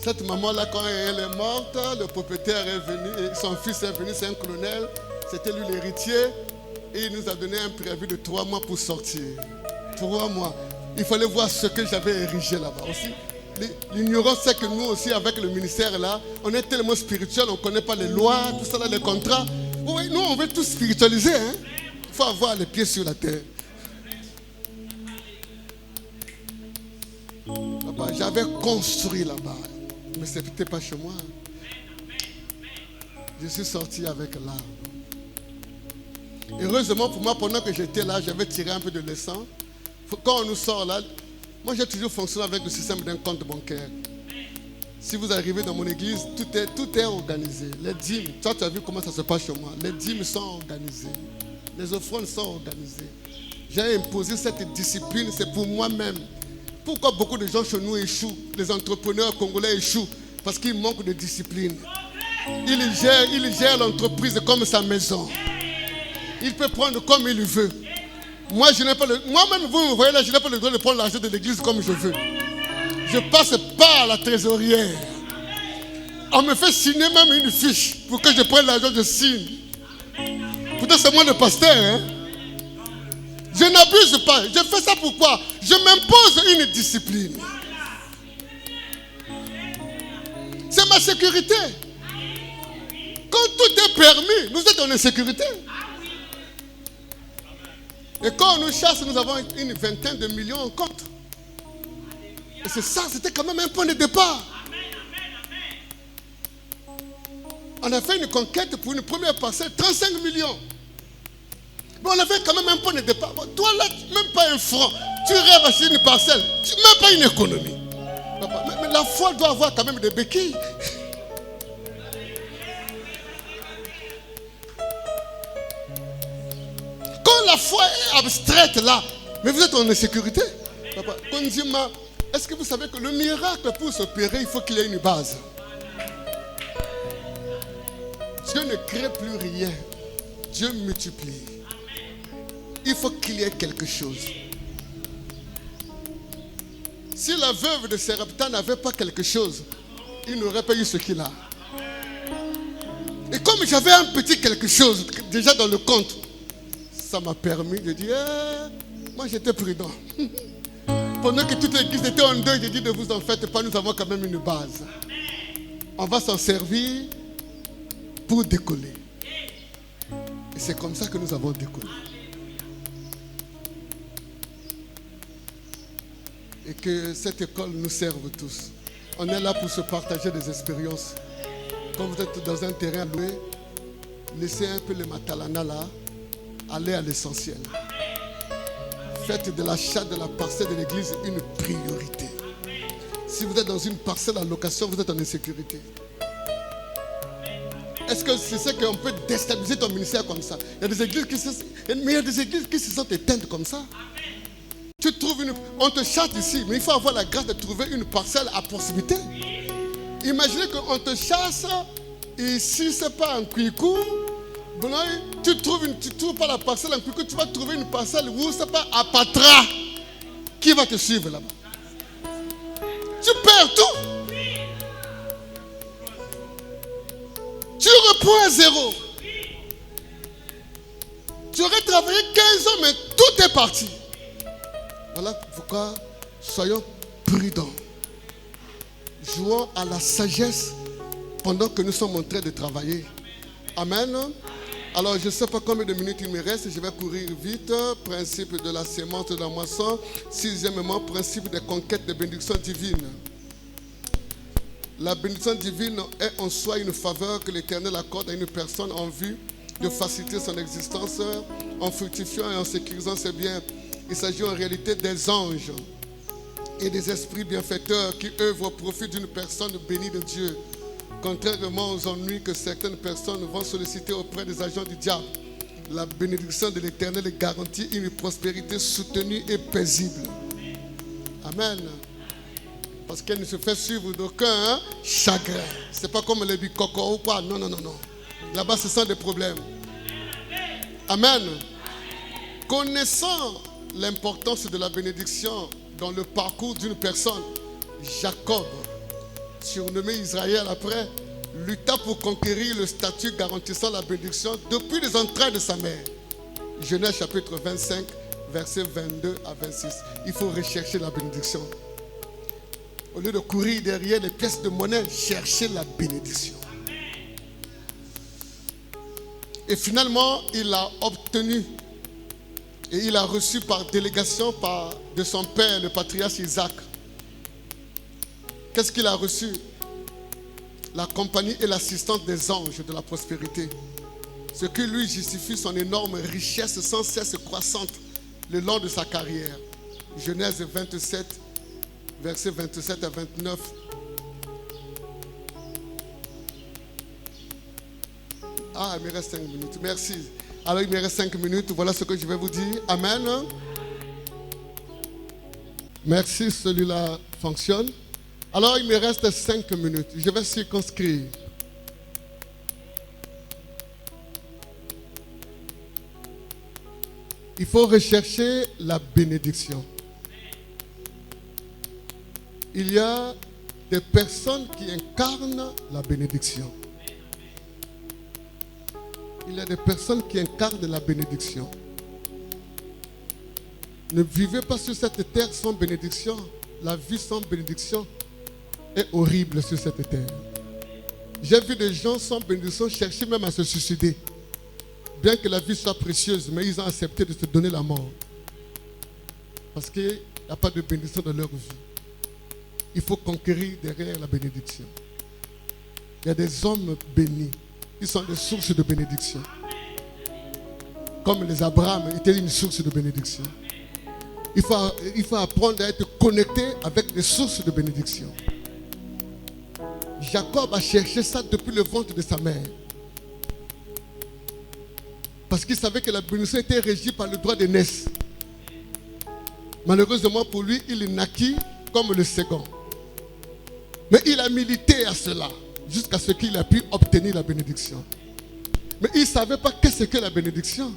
Cette maman-là, quand elle est morte, le propriétaire est venu, et son fils est venu, c'est un colonel, c'était lui l'héritier, et il nous a donné un préavis de 3 mois pour sortir. 3 mois. Il fallait voir ce que j'avais érigé là-bas aussi. L'ignorance, c'est que nous aussi, avec le ministère là, on est tellement spirituel, on ne connaît pas les lois, tout ça là, les contrats. Oui, nous, on veut tout spiritualiser. Hein? Il faut avoir les pieds sur la terre. Là-bas, j'avais construit là-bas, mais ce n'était pas chez moi. Je suis sorti avec l'arbre. Heureusement pour moi, pendant que j'étais là, j'avais tiré un peu de l'essence. Quand on nous sort là, moi j'ai toujours fonctionné avec le système d'un compte bancaire. Si vous arrivez dans mon église, tout est organisé. Les dîmes, toi tu as vu comment ça se passe chez moi. Les dîmes sont organisées. Les offrandes sont organisées. J'ai imposé cette discipline, c'est pour moi-même. Pourquoi beaucoup de gens chez nous échouent? Les entrepreneurs congolais échouent parce qu'ils manquent de discipline. Il gère l'entreprise comme sa maison. Il peut prendre comme il veut. Moi, moi-même, vous me voyez là, je n'ai pas le droit de prendre l'argent de l'église comme je veux. Je passe par la trésorière. On me fait signer même une fiche pour que je prenne l'argent, je signe. Pourtant, c'est moi le pasteur. Hein? Je n'abuse pas. Je fais ça pourquoi? Je m'impose une discipline. C'est ma sécurité. Quand tout est permis, nous êtes en insécurité. Et quand on nous chasse, nous avons une vingtaine de millions en compte. Et c'est ça, c'était quand même un point de départ. On a fait une conquête pour une première parcelle, 35 millions. Mais on avait quand même un point de départ. Bon, toi là, même pas un franc. Tu rêves acheter une parcelle, même pas une économie. Mais la foi doit avoir quand même des béquilles. Quand la foi est abstraite là, mais vous êtes en insécurité. Papa, Konzima, est-ce que vous savez que le miracle pour s'opérer, il faut qu'il y ait une base. Dieu ne crée plus rien. Dieu multiplie. Il faut qu'il y ait quelque chose. Si la veuve de Sarepta n'avait pas quelque chose, il n'aurait pas eu ce qu'il a. Et comme j'avais un petit quelque chose déjà dans le compte, ça m'a permis de dire, moi j'étais prudent. Pendant que toute l'église était en deuil, j'ai dit, ne vous en faites pas, nous avons quand même une base. On va s'en servir pour décoller. Et c'est comme ça que nous avons décollé. Et que cette école nous serve tous. On est là pour se partager des expériences. Quand vous êtes dans un terrain loué, laissez un peu le matalana là, allez à l'essentiel. Faites de l'achat de la parcelle de l'église une priorité. Si vous êtes dans une parcelle en location, vous êtes en insécurité. Est-ce que c'est ça qu'on peut déstabiliser ton ministère comme ça? Il y a des églises qui se sentent éteintes comme ça. Tu trouves on te chasse ici, mais il faut avoir la grâce de trouver une parcelle à proximité. Imaginez qu'on te chasse ici, c'est pas un Kwiku. Tu trouves pas la parcelle en Kwiku, tu vas trouver une parcelle où c'est pas à Patra. Qui va te suivre là-bas? Tu perds tout. Tu reprends à zéro. Tu aurais travaillé 15 ans, mais tout est parti. Voilà pourquoi soyons prudents. Jouons à la sagesse pendant que nous sommes en train de travailler. Amen. Alors je ne sais pas combien de minutes il me reste, je vais courir vite. Principe de la sémence de la moisson. Sixièmement, principe des conquêtes de bénédiction divine. La bénédiction divine est en soi une faveur que l'Éternel accorde à une personne en vue de faciliter son existence en fructifiant et en sécurisant ses biens. Il s'agit en réalité des anges et des esprits bienfaiteurs qui œuvrent au profit d'une personne bénie de Dieu, contrairement aux ennuis que certaines personnes vont solliciter auprès des agents du diable. La bénédiction de l'Éternel garantit une prospérité soutenue et paisible. Amen. Parce qu'elle ne se fait suivre d'aucun chagrin. Ce n'est pas comme les bicocos ou quoi. Non, non, non, non. Là-bas, ce sont des problèmes. Amen. Connaissant l'importance de la bénédiction dans le parcours d'une personne, Jacob surnommé Israël après, lutta pour conquérir le statut garantissant la bénédiction depuis les entrailles de sa mère. Genèse chapitre 25, versets 22 à 26. Il faut rechercher la bénédiction. Au lieu de courir derrière les pièces de monnaie, chercher la bénédiction. Et finalement, il l'a obtenu. Et il a reçu par délégation de son père, le patriarche Isaac. Qu'est-ce qu'il a reçu? La compagnie et l'assistance des anges de la prospérité. Ce qui lui justifie son énorme richesse sans cesse croissante le long de sa carrière. Genèse 27, versets 27 à 29. Ah, il me reste 5 minutes. Merci. Alors, il me reste 5 minutes. Voilà ce que je vais vous dire. Amen. Merci, celui-là fonctionne. Alors, il me reste 5 minutes. Je vais circonscrire. Il faut rechercher la bénédiction. Il y a des personnes qui incarnent la bénédiction. Il y a des personnes qui incarnent la bénédiction. Ne vivez pas sur cette terre sans bénédiction. La vie sans bénédiction est horrible sur cette terre. J'ai vu des gens sans bénédiction chercher même à se suicider. Bien que la vie soit précieuse, mais ils ont accepté de se donner la mort. Parce qu'il n'y a pas de bénédiction dans leur vie. Il faut conquérir derrière la bénédiction. Il y a des hommes bénis qui sont des sources de bénédiction. Comme les Abraham étaient une source de bénédiction. Il faut apprendre à être connecté avec des sources de bénédiction. Jacob a cherché ça depuis le ventre de sa mère. Parce qu'il savait que la bénédiction était régie par le droit d'aînesse. Malheureusement pour lui, il naquit comme le second. Mais il a milité à cela, jusqu'à ce qu'il a pu obtenir la bénédiction. Mais il ne savait pas qu'est-ce que la bénédiction.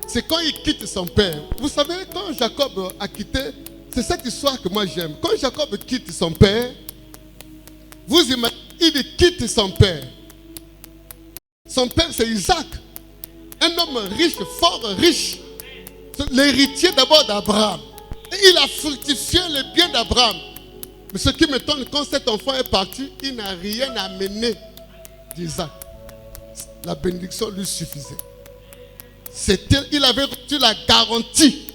C'est quand il quitte son père. Vous savez, quand Jacob a quitté, c'est cette histoire que moi j'aime. Quand Jacob quitte son père, vous imaginez, il quitte son père. Son père, c'est Isaac. Un homme riche, fort riche. L'héritier d'abord d'Abraham. Et il a fructifié les biens d'Abraham. Mais ce qui m'étonne, quand cet enfant est parti, il n'a rien amené d'Isaac. La bénédiction lui suffisait. Il avait reçu la garantie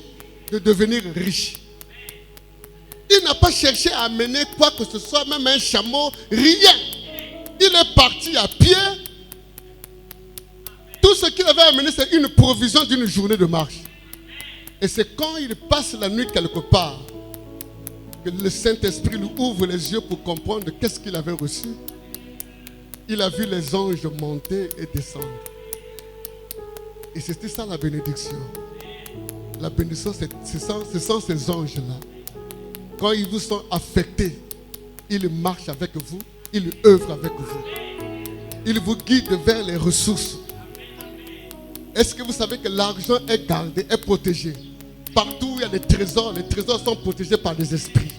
de devenir riche. Il n'a pas cherché à amener quoi que ce soit, même un chameau, rien. Il est parti à pied. Tout ce qu'il avait amené, c'est une provision d'une journée de marche. Et c'est quand il passe la nuit quelque part que le Saint-Esprit lui ouvre les yeux pour comprendre qu'est-ce qu'il avait reçu. Il a vu les anges monter et descendre. Et c'était ça la bénédiction. La bénédiction, ce sont ces anges-là. Quand ils vous sont affectés, ils marchent avec vous, ils œuvrent avec vous. Ils vous guident vers les ressources. Est-ce que vous savez que l'argent est gardé, est protégé? Partout où il y a des trésors, les trésors sont protégés par des esprits.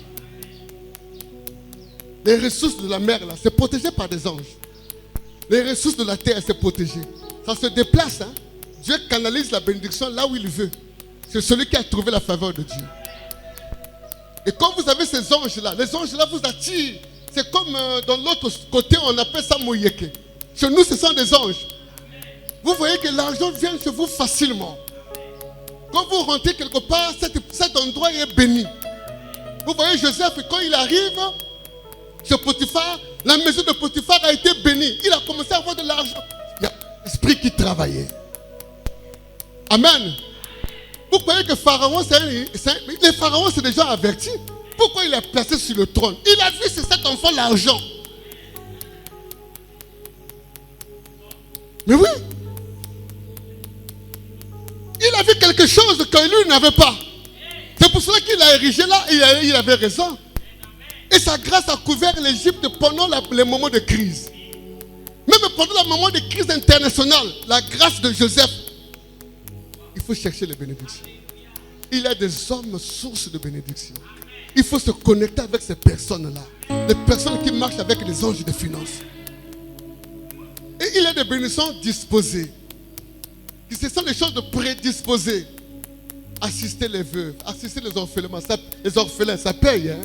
Les ressources de la mer, là, c'est protégé par des anges. Les ressources de la terre, c'est protégé. Ça se déplace, hein? Dieu canalise la bénédiction là où il veut. C'est celui qui a trouvé la faveur de Dieu. Et quand vous avez ces anges-là, les anges-là vous attirent. C'est comme dans l'autre côté, on appelle ça moyeke. Chez nous, ce sont des anges. Vous voyez que l'argent vient chez vous facilement. Quand vous rentrez quelque part, cet endroit est béni. Vous voyez Joseph, quand il arrive chez Potiphar, la maison de Potiphar a été bénie. Il a commencé à avoir de l'argent. Il y a l'esprit qui travaillait. Amen. Vous croyez que Pharaon, les pharaons, c'est des gens avertis. Pourquoi il est placé sur le trône? Il a vu sur cet enfant l'argent. Mais oui. Il a vu quelque chose que lui n'avait pas. C'est pour cela qu'il a érigé là et il avait raison. Et sa grâce a couvert l'Égypte pendant les moments de crise. Même pendant le moment de crise internationale, la grâce de Joseph. Il faut chercher les bénédictions. Il y a des hommes sources de bénédictions. Il faut se connecter avec ces personnes-là. des personnes qui marchent avec les anges de finances. Et il y a des bénédictions disposées. Ce sont des choses de prédisposées. Assister les veuves, assister les orphelins, ça paye. Hein?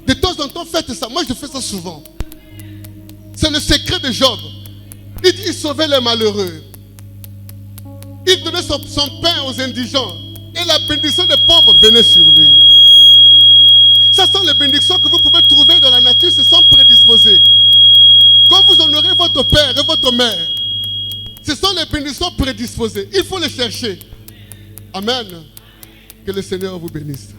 De temps en temps, faites ça. Moi, je fais ça souvent. C'est le secret de Job. Il dit, il sauvait les malheureux. Il donnait son pain aux indigents. Et la bénédiction des pauvres venait sur lui. Ça sont les bénédictions que vous pouvez trouver dans la nature, ce sont prédisposées. Quand vous honorez votre père et votre mère, ce sont les bénédictions prédisposées. Il faut les chercher. Amen. Que le Seigneur vous bénisse.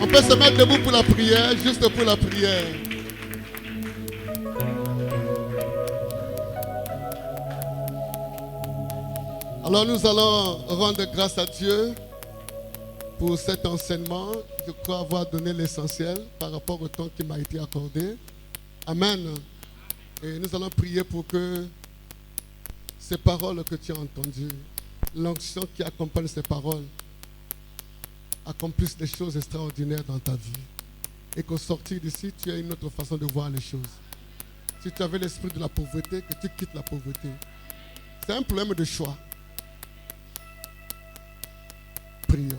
On peut se mettre debout pour la prière, juste pour la prière. Alors nous allons rendre grâce à Dieu pour cet enseignement. Je crois avoir donné l'essentiel par rapport au temps qui m'a été accordé. Amen. Et nous allons prier pour que ces paroles que tu as entendues, l'onction qui accompagne ces paroles, accomplissent des choses extraordinaires dans ta vie. Et qu'au sortir d'ici, tu aies une autre façon de voir les choses. Si tu avais l'esprit de la pauvreté, que tu quittes la pauvreté. C'est un problème de choix. Prions.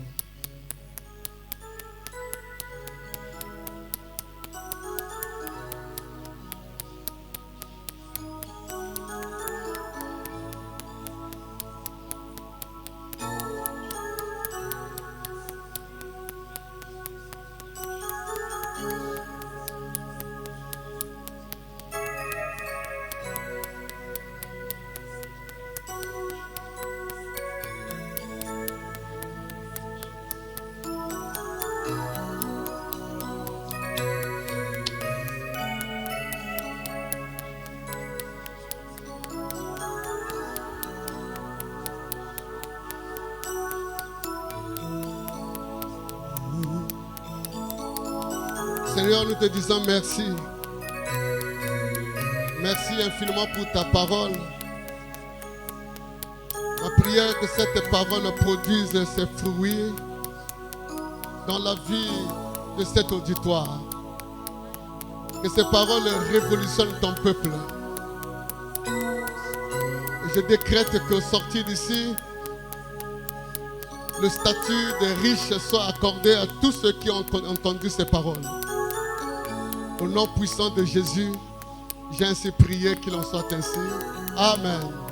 Seigneur, nous te disons merci. Merci infiniment pour ta parole. Ma prière est que cette parole produise ses fruits dans la vie de cet auditoire. Que ces paroles révolutionnent ton peuple. Et je décrète qu'au sortir d'ici, le statut de riche soit accordé à tous ceux qui ont entendu ces paroles. Au nom puissant de Jésus, j'ai ainsi prié qu'il en soit ainsi. Amen.